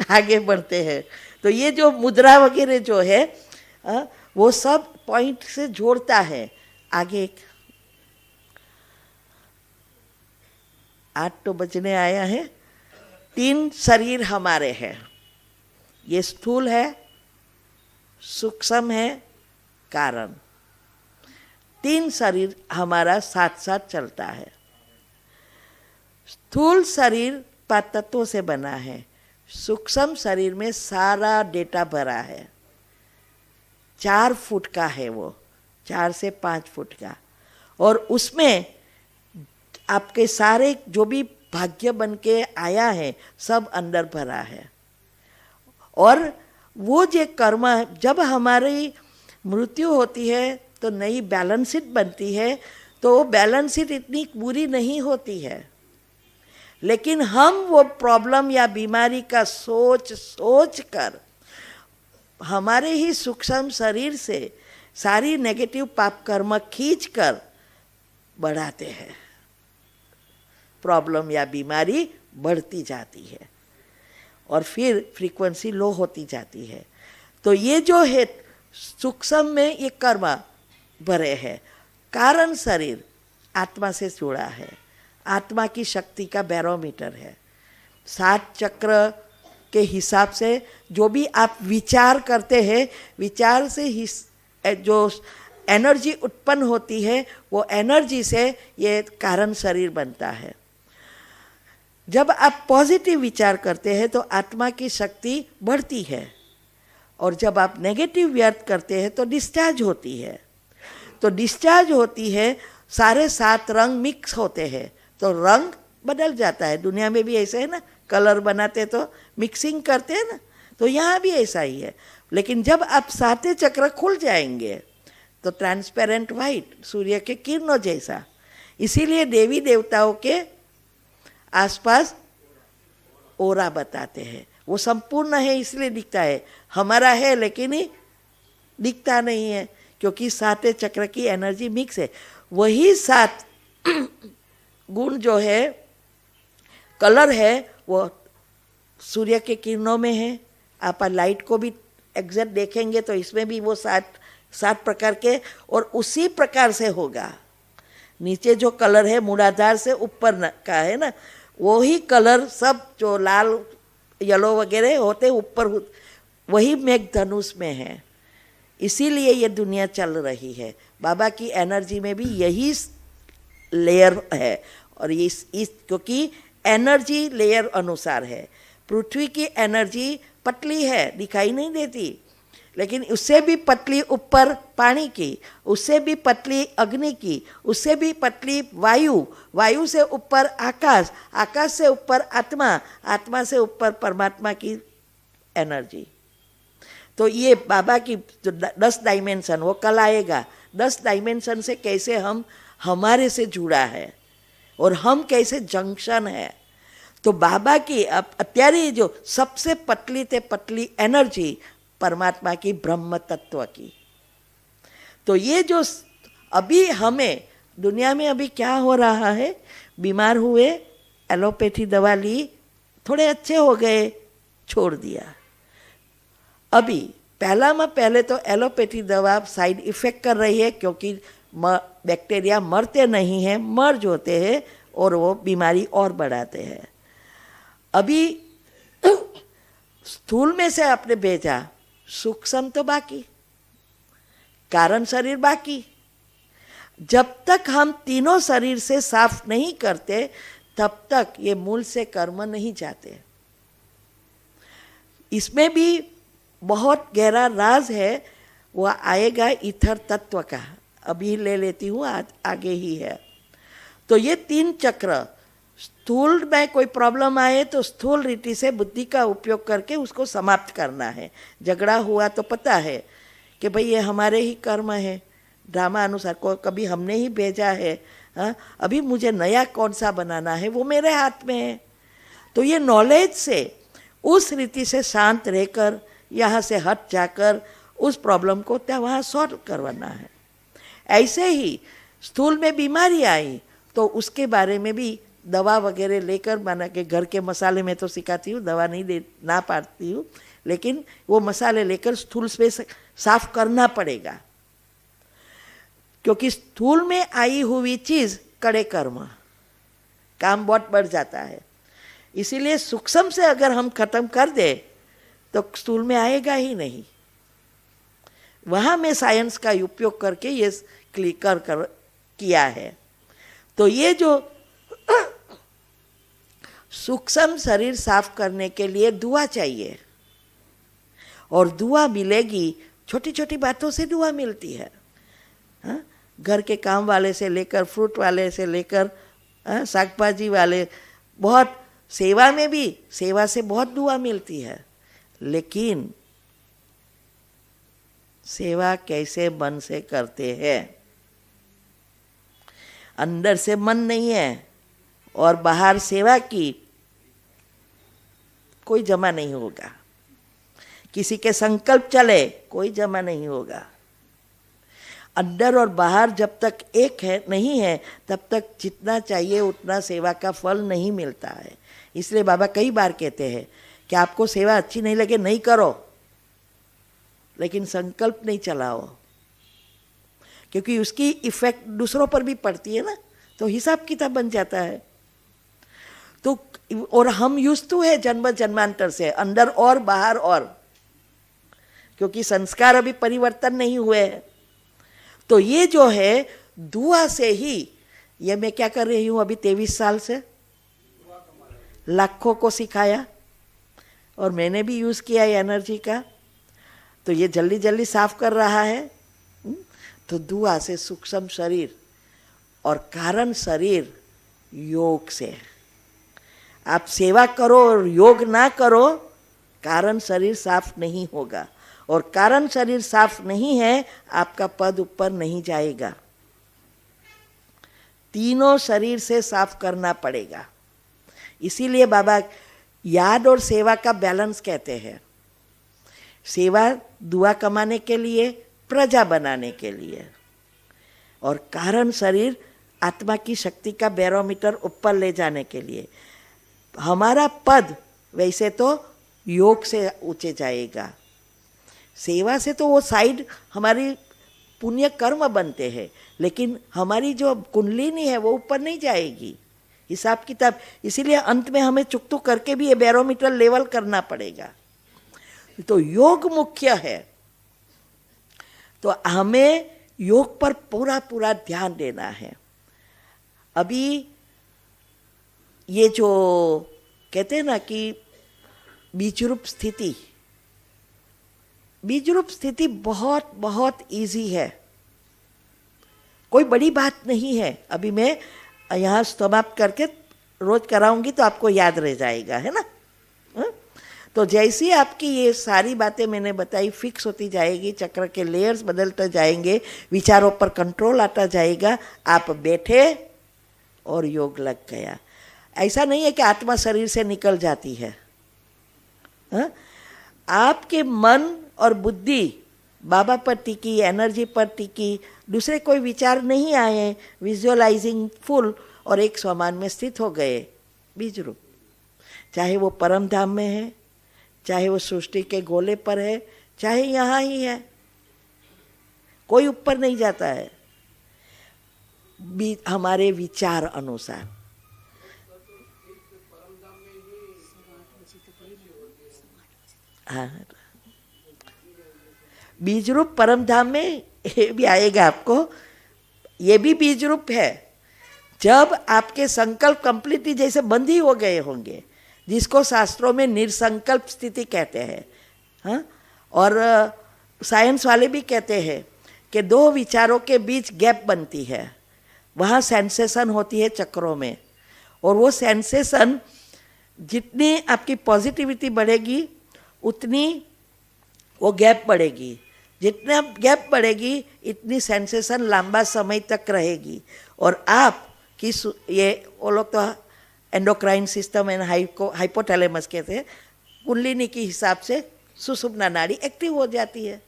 आगे बढ़ते हैं। तो ये जो मुद्रा वगैरह जो है वो सब पॉइंट से जोड़ता है आगे। 8 तो बजने आया है। 3 शरीर हमारे हैं, ये स्थूल है, सूक्ष्म है, कारण। 3 शरीर हमारा साथ साथ चलता है। स्थूल शरीर 5 तत्वों से बना है, सूक्ष्म शरीर में सारा डेटा भरा है। 4 फुट का है वो, 4 से 5 फुट का, और उसमें आपके सारे जो भी भाग्य बन के आया है सब अंदर भरा है। और वो जो कर्म, जब हमारी मृत्यु होती है तो नई बैलेंस शीट बनती है, तो वो बैलेंस शीट इतनी बुरी नहीं होती है, लेकिन हम वो प्रॉब्लम या बीमारी का सोच कर हमारे ही सूक्ष्म शरीर से सारी नेगेटिव पाप कर्म खींच कर बढ़ाते हैं। प्रॉब्लम या बीमारी बढ़ती जाती है और फिर फ्रीक्वेंसी लो होती जाती है। तो ये जो है सूक्ष्म में ये कर्म भरे हैं। कारण शरीर आत्मा से जुड़ा है, आत्मा की शक्ति का बैरोमीटर है। 7 चक्र के हिसाब से जो भी आप विचार करते हैं, विचार से ही जो एनर्जी उत्पन्न होती है, वो एनर्जी से ये कारण शरीर बनता है। जब आप पॉजिटिव विचार करते हैं तो आत्मा की शक्ति बढ़ती है, और जब आप नेगेटिव व्यर्थ करते हैं तो डिस्चार्ज होती है। तो डिस्चार्ज होती है, सारे 7 रंग मिक्स होते हैं तो रंग बदल जाता है। दुनिया में भी ऐसे है ना, कलर बनाते तो मिक्सिंग करते हैं ना, तो यहाँ भी ऐसा ही है। लेकिन जब आप 7 चक्र खुल जाएंगे तो ट्रांसपेरेंट वाइट, सूर्य के किरणों जैसा। इसीलिए देवी देवताओं के आसपास ओरा बताते हैं, वो संपूर्ण है इसलिए दिखता है। हमारा है लेकिन ही दिखता नहीं है, क्योंकि 7 चक्र की एनर्जी मिक्स है। वही 7 गुण जो है, कलर है, वो सूर्य के किरणों में है। आप लाइट को भी एग्जैक्ट देखेंगे तो इसमें भी वो 7 प्रकार के, और उसी प्रकार से होगा। नीचे जो कलर है मूलाधार से ऊपर का है ना, वही कलर सब जो लाल येलो वगैरह होते ऊपर, वही मेघधनुष में है। इसीलिए ये दुनिया चल रही है। बाबा की एनर्जी में भी यही लेयर है, और इस क्योंकि एनर्जी लेयर अनुसार है। पृथ्वी की एनर्जी पतली है, दिखाई नहीं देती, लेकिन उससे भी पतली ऊपर पानी की, उससे भी पतली अग्नि की, उससे भी पतली वायु, वायु से ऊपर आकाश, आकाश से ऊपर आत्मा, आत्मा से ऊपर परमात्मा की एनर्जी। तो ये बाबा की जो 10 डायमेंशन, वो कल आएगा। 10 डायमेंशन से कैसे हम हमारे से जुड़ा है और हम कैसे जंक्शन है। तो बाबा की अब અત્યારે जो सबसे पतली ते पतली एनर्जी परमात्मा की, ब्रह्म तत्व की। तो ये जो अभी हमें दुनिया में अभी क्या हो रहा है, बीमार हुए, एलोपैथी दवा ली, थोड़े अच्छे हो गए, छोड़ दिया। अभी पहले तो एलोपैथी दवा साइड इफेक्ट कर रही है, क्योंकि बैक्टीरिया मरते नहीं हैं, मर्ज होते हैं और वो बीमारी और बढ़ाते हैं। अभी स्थूल में से आपने भेजा, सूक्ष्म तो बाकी, कारण शरीर बाकी। जब तक हम तीनों शरीर से साफ नहीं करते, तब तक ये मूल से कर्म नहीं जाते। इसमें भी बहुत गहरा राज है, वो आएगा ईथर तत्व का, अभी ले लेती हूँ, आगे ही है। तो ये 3 चक्र, स्थूल में कोई प्रॉब्लम आए तो स्थूल रीति से बुद्धि का उपयोग करके उसको समाप्त करना है। झगड़ा हुआ तो पता है कि भाई ये हमारे ही कर्म है, ड्रामा अनुसार को कभी हमने ही भेजा है। हाँ, अभी मुझे नया कौन सा बनाना है वो मेरे हाथ में है। तो ये नॉलेज से उस रीति से शांत रहकर, यहाँ से हट जाकर उस प्रॉब्लम को त्या वहाँ सॉल्व करवाना है। ऐसे ही स्थूल में बीमारी आई तो उसके बारे में भी दवा वगैरह लेकर, माना कि घर के मसाले में तो सिखाती हूँ, दवा नहीं दे ना पाती हूँ, लेकिन वो मसाले लेकर स्थूल से साफ करना पड़ेगा, क्योंकि स्थूल में आई हुई चीज़ कड़े कर्म, काम बहुत बढ़ जाता है। इसीलिए सूक्ष्म से अगर हम खत्म कर दे तो स्थूल में आएगा ही नहीं। वहाँ में साइंस का उपयोग करके ये क्लियर किया है। तो ये जो सूक्ष्म शरीर साफ करने के लिए दुआ चाहिए, और दुआ मिलेगी, छोटी छोटी बातों से दुआ मिलती है। हाँ? घर के काम वाले से लेकर, फ्रूट वाले से लेकर, साग भाजी वाले, बहुत सेवा में भी, सेवा से बहुत दुआ मिलती है। लेकिन सेवा कैसे मन से करते हैं? अंदर से मन नहीं है और बाहर सेवा की कोई जमा नहीं होगा। किसी के संकल्प चले, कोई जमा नहीं होगा। अंदर और बाहर जब तक एक है नहीं है, तब तक जितना चाहिए उतना सेवा का फल नहीं मिलता है। इसलिए बाबा कई बार कहते हैं कि आपको सेवा अच्छी नहीं लगे नहीं करो, लेकिन संकल्प नहीं चलाओ, क्योंकि उसकी इफेक्ट दूसरों पर भी पड़ती है ना, तो हिसाब किताब बन जाता है। तो और हम यूज तो है जन्म जन्मांतर से, अंदर और बाहर और, क्योंकि संस्कार अभी परिवर्तन नहीं हुए हैं। तो ये जो है दुआ से ही, ये मैं क्या कर रही हूँ अभी 23 साल से, लाखों को सिखाया और मैंने भी यूज किया है एनर्जी का, तो ये जल्दी जल्दी साफ कर रहा है। तो दुआ से सूक्ष्म शरीर और कारण शरीर योग से, आप सेवा करो और योग ना करो, कारण शरीर साफ नहीं होगा, और कारण शरीर साफ नहीं है, आपका पद ऊपर नहीं जाएगा। तीनों शरीर से साफ करना पड़ेगा। इसीलिए बाबा याद और सेवा का बैलेंस कहते हैं। सेवा दुआ कमाने के लिए, प्रजा बनाने के लिए, और कारण शरीर आत्मा की शक्ति का बैरोमीटर ऊपर ले जाने के लिए। हमारा पद वैसे तो योग से ऊंचे जाएगा, सेवा से तो वो साइड हमारी पुण्य कर्म बनते हैं, लेकिन हमारी जो कुंडलिनी है वो ऊपर नहीं जाएगी, हिसाब किताब। इसीलिए अंत में हमें चुकतू करके भी ये बैरोमीटर लेवल करना पड़ेगा। तो योग मुख्य है, तो हमें योग पर पूरा पूरा ध्यान देना है। अभी ये जो कहते हैं ना कि बीजरूप स्थिति, बीजरूप स्थिति बहुत बहुत इजी है, कोई बड़ी बात नहीं है। अभी मैं यहाँ समाप्त करके रोज कराऊंगी तो आपको याद रह जाएगा, है ना। तो जैसी आपकी ये सारी बातें मैंने बताई फिक्स होती जाएगी, चक्र के लेयर्स बदलते जाएंगे, विचारों पर कंट्रोल आता जाएगा, आप बैठे और योग लग गया। ऐसा नहीं है कि आत्मा शरीर से निकल जाती है। आपके मन और बुद्धि बाबा पर टिकी, एनर्जी पर टिकी, दूसरे कोई विचार नहीं आए, विजुअलाइजिंग फुल और एक समान में स्थित हो गए बीज रूप। चाहे वो परम धाम में है, चाहे वो सृष्टि के गोले पर है, चाहे यहाँ ही है, कोई ऊपर नहीं जाता है हमारे विचार अनुसार। हाँ, बीज रूप परम धाम में ये भी आएगा आपको, ये भी बीज रूप है। जब आपके संकल्प कंप्लीटली जैसे बंद ही हो गए होंगे, जिसको शास्त्रों में निर्संकल्प स्थिति कहते हैं, हाँ, और साइंस वाले भी कहते हैं कि दो विचारों के बीच गैप बनती है, वहाँ सेंसेशन होती है चक्रों में, और वो सेंसेशन जितनी आपकी पॉजिटिविटी बढ़ेगी उतनी वो गैप बढ़ेगी, जितना गैप बढ़ेगी इतनी सेंसेशन लंबा समय तक रहेगी। और आप कि ये वो लोग तो एंडोक्राइन सिस्टम एंड हाइपोथैलेमस कहते हैं, कुंडलिनी के हिसाब से सुषुम्ना नाड़ी एक्टिव हो जाती है।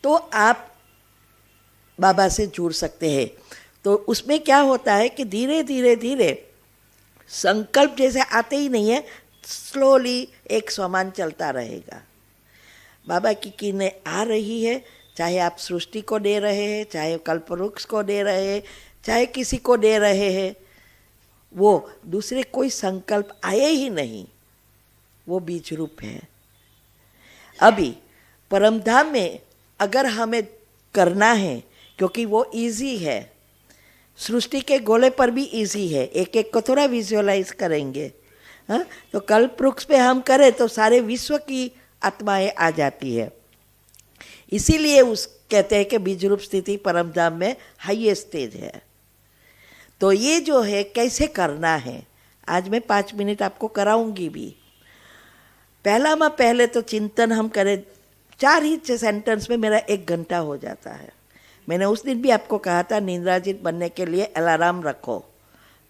तो आप बाबा से जुड़ सकते हैं। तो उसमें क्या होता है कि धीरे धीरे धीरे संकल्प जैसे आते ही नहीं है, स्लोली एक समान चलता रहेगा। बाबा की किरणें आ रही है, चाहे आप सृष्टि को दे रहे हैं, चाहे कल्पवृक्ष को दे रहे हैं, चाहे किसी को दे रहे हैं, वो दूसरे कोई संकल्प आए ही नहीं, वो बीज रूप है। अभी परमधाम में अगर हमें करना है, क्योंकि वो इजी है, सृष्टि के गोले पर भी इजी है, एक एक को थोड़ा विजुअलाइज करेंगे, हाँ, तो कल्पवृक्ष पे हम करें तो सारे विश्व की आत्माएं आ जाती है। इसीलिए उस कहते हैं कि बीज रूप स्थिति परमधाम में हाईएस्ट स्टेज है। तो ये जो है कैसे करना है, आज मैं 5 मिनट आपको कराऊंगी भी। पहले तो चिंतन हम करें, 4 ही सेंटेंस में मेरा 1 घंटा हो जाता है। मैंने उस दिन भी आपको कहा था निंद्राजित बनने के लिए अलार्म रखो,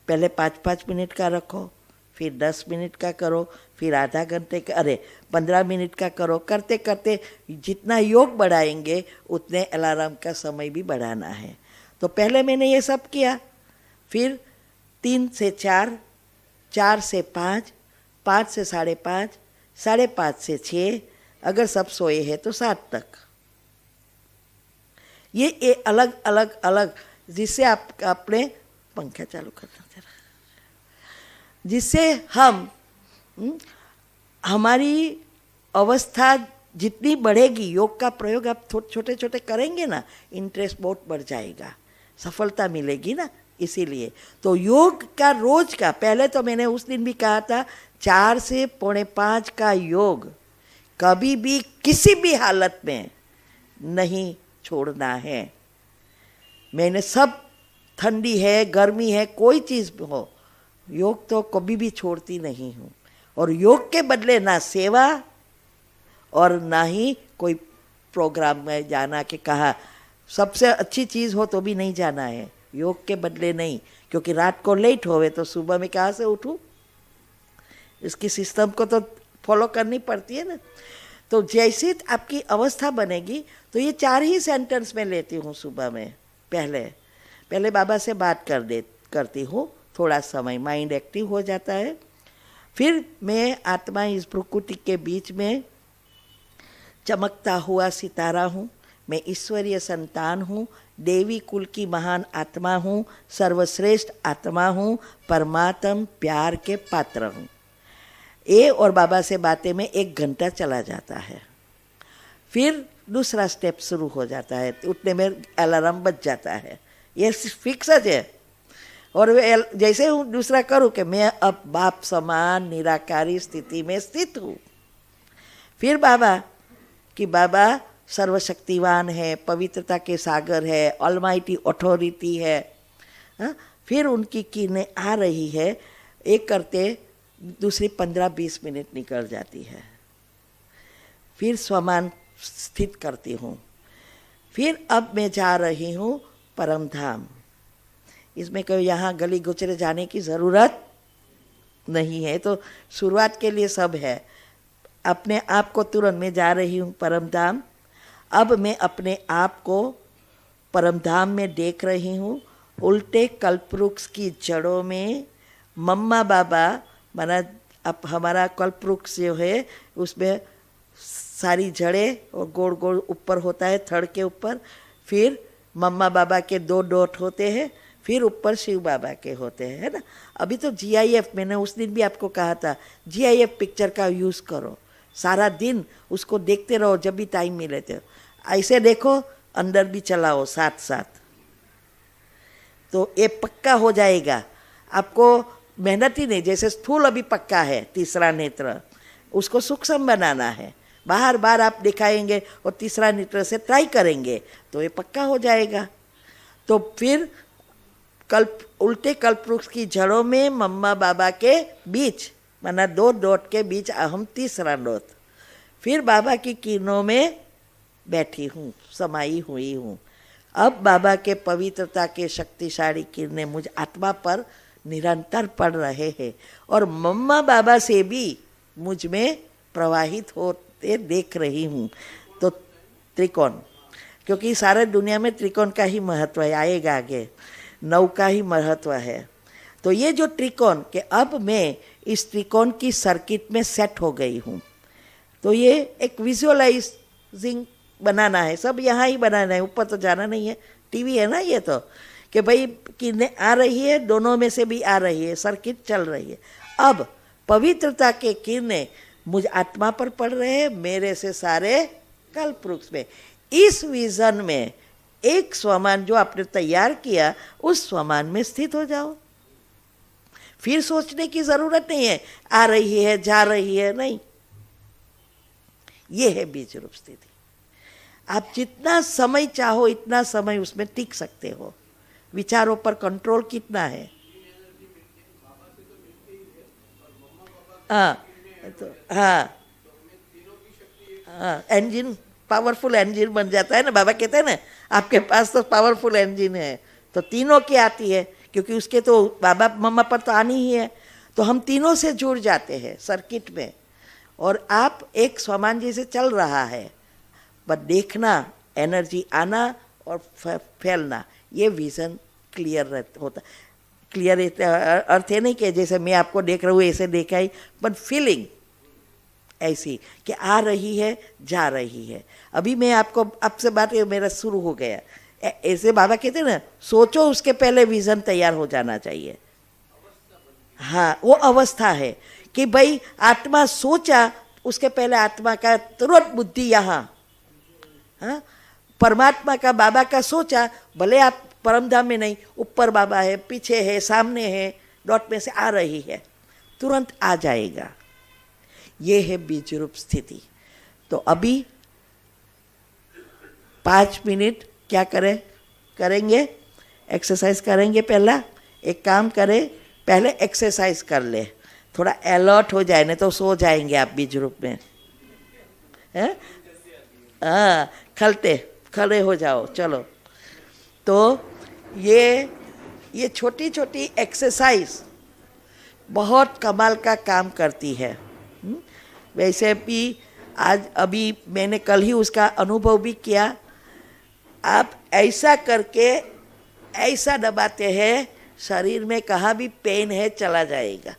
पहले 5-5 मिनट का रखो, फिर 10 मिनट का करो, फिर आधा घंटे का, 15 मिनट का करो। करते करते जितना योग बढ़ाएंगे उतने अलार्म का समय भी बढ़ाना है। तो पहले मैंने ये सब किया, फिर 3 से 4, 4 से 5, 5 से 5:30, 5:30 से 6, अगर सब सोए हैं तो 7 तक। ये अलग अलग अलग, जिससे आप अपने पंखा चालू करना जरा, जिससे हम हमारी अवस्था जितनी बढ़ेगी, योग का प्रयोग आप छोटे छोटे करेंगे ना, इंटरेस्ट बहुत बढ़ जाएगा, सफलता मिलेगी ना। इसीलिए तो योग का रोज का, पहले तो मैंने उस दिन भी कहा था 4 से 4:45 का योग कभी भी किसी भी हालत में नहीं छोड़ना है। मैंने सब, ठंडी है गर्मी है कोई चीज़ हो, योग तो कभी भी छोड़ती नहीं हूँ। और योग के बदले ना सेवा और ना ही कोई प्रोग्राम में जाना कि कहा सबसे अच्छी चीज़ हो तो भी नहीं जाना है, योग के बदले नहीं, क्योंकि रात को लेट होवे तो सुबह में कहाँ से उठूँ, इसकी सिस्टम को तो फॉलो करनी पड़ती है ना। तो जैसे आपकी अवस्था बनेगी, तो ये 4 ही सेंटेंस में लेती हूँ सुबह में। पहले बाबा से बात करती हूँ, थोड़ा समय माइंड एक्टिव हो जाता है। फिर मैं आत्मा इस प्रकृति के बीच में चमकता हुआ सितारा हूँ, मैं ईश्वरीय संतान हूँ, देवी कुल की महान आत्मा हूँ, सर्वश्रेष्ठ आत्मा हूँ, परमात्म प्यार के पात्र हूँ। और बाबा से बातें में 1 घंटा चला जाता है। फिर दूसरा स्टेप शुरू हो जाता है, उतने में अलार्म बज जाता है, ये फिक्स है। और जैसे हूँ दूसरा करूँ कि मैं अब बाप समान निराकारी स्थिति में स्थित हूँ। फिर बाबा कि बाबा सर्वशक्तिवान है, पवित्रता के सागर है, ऑलमाइटी अथॉरिटी है। हाँ? फिर उनकी किरणें आ रही है, एक करते दूसरी 15-20 मिनट निकल जाती है। फिर स्वमान स्थित करती हूँ। फिर अब मैं जा रही हूँ परम धाम। इसमें कोई यहाँ गली गुचरे जाने की ज़रूरत नहीं है, तो शुरुआत के लिए सब है। अपने आप को तुरंत मैं जा रही हूँ परम धाम। अब मैं अपने आप को परम धाम में देख रही हूँ। उल्टे कल्पवृक्ष की जड़ों में मम्मा बाबा, माना अब हमारा कल्पवृक्ष जो है उसमें सारी जड़ें और गोल गोल ऊपर होता है थड़ के ऊपर, फिर मम्मा बाबा के 2 डॉट होते हैं, फिर ऊपर शिव बाबा के होते हैं, है ना। अभी तो GIF, मैंने उस दिन भी आपको कहा था GIF पिक्चर का यूज़ करो, सारा दिन उसको देखते रहो जब भी टाइम मिले तो। ऐसे देखो, अंदर भी चलाओ साथ साथ, तो ये पक्का हो जाएगा। आपको मेहनत ही नहीं, जैसे स्थूल अभी पक्का है, तीसरा नेत्र उसको सूक्ष्म बनाना है। बार बार आप दिखाएंगे और तीसरा नेत्र से ट्राई करेंगे तो ये पक्का हो जाएगा। तो फिर उल्टे कल्पवृक्ष की जड़ों में मम्मा बाबा के बीच, माना 2 डॉट के बीच अहम तीसरा डॉट, फिर बाबा की किरणों में बैठी हूँ, समाई हुई हूँ। अब बाबा के पवित्रता के शक्तिशाली किरणें मुझ आत्मा पर निरंतर पड़ रहे हैं और मम्मा बाबा से भी मुझ में प्रवाहित होते देख रही हूँ। तो त्रिकोण, क्योंकि सारे दुनिया में त्रिकोण का ही महत्व है, आएगा आगे 9 का ही महत्व है। तो ये जो त्रिकोण के अब मैं इस त्रिकोण की सर्किट में सेट हो गई हूँ। तो ये एक विजुअलाइजिंग बनाना है, सब यहाँ ही बनाना है, ऊपर तो जाना नहीं है। टीवी है ना ये, तो कि भाई किरणें आ रही है, दोनों में से भी आ रही है, सर्किट चल रही है। अब पवित्रता के किरणें मुझ आत्मा पर पड़ रहे हैं, मेरे से सारे कल्पवृक्ष में। इस विजन में एक स्वमान जो आपने तैयार किया, उस स्वमान में स्थित हो जाओ। फिर सोचने की जरूरत नहीं है आ रही है जा रही है, नहीं। ये है बीज रूप स्थिति। आप जितना समय चाहो इतना समय उसमें टिक सकते हो। विचारों पर कंट्रोल कितना है। हाँ तो हाँ हाँ, इंजन पावरफुल इंजन बन जाता है ना। बाबा कहते हैं ना आपके पास तो पावरफुल इंजन है, तो तीनों की आती है, क्योंकि उसके तो बाबा मम्मा पर तो आनी ही है। तो हम तीनों से जुड़ जाते हैं सर्किट में, और आप एक स्वमान जैसे चल रहा है, पर देखना एनर्जी आना और फैलना, ये विजन क्लियर होता। क्लियर अर्थ है नहीं कि जैसे मैं आपको देख रहा हूँ ऐसे देखा ही, बट फीलिंग ऐसी कि आ रही है जा रही है। अभी मैं आपको आपसे बात मेरा शुरू हो गया, ऐसे बाबा कहते हैं ना, सोचो उसके पहले विजन तैयार हो जाना चाहिए। हाँ, वो अवस्था है कि भाई आत्मा सोचा, उसके पहले आत्मा का तुरंत बुद्धि यहाँ, हाँ, परमात्मा का बाबा का सोचा, भले आप परमधाम में नहीं, ऊपर बाबा है, पीछे है, सामने है, डॉट में से आ रही है, तुरंत आ जाएगा। ये है बीज रूप स्थिति। तो अभी 5 मिनट क्या करेंगे, एक्सरसाइज करेंगे। पहला एक काम करें, पहले एक्सरसाइज कर ले, थोड़ा अलर्ट हो जाए, नहीं तो सो जाएंगे आप बीज रूप में। हैं? हाँ, खड़े हो जाओ, चलो। तो ये छोटी छोटी एक्सरसाइज बहुत कमाल का काम करती है। वैसे भी आज अभी मैंने कल ही उसका अनुभव भी किया। आप ऐसा करके ऐसा दबाते हैं, शरीर में कहाँ भी पेन है चला जाएगा।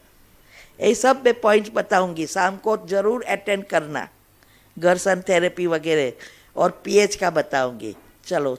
ये सब मैं पॉइंट्स बताऊंगी, शाम को ज़रूर अटेंड करना, घर्षण थेरेपी वगैरह, और पीएच का बताऊंगी। चलो।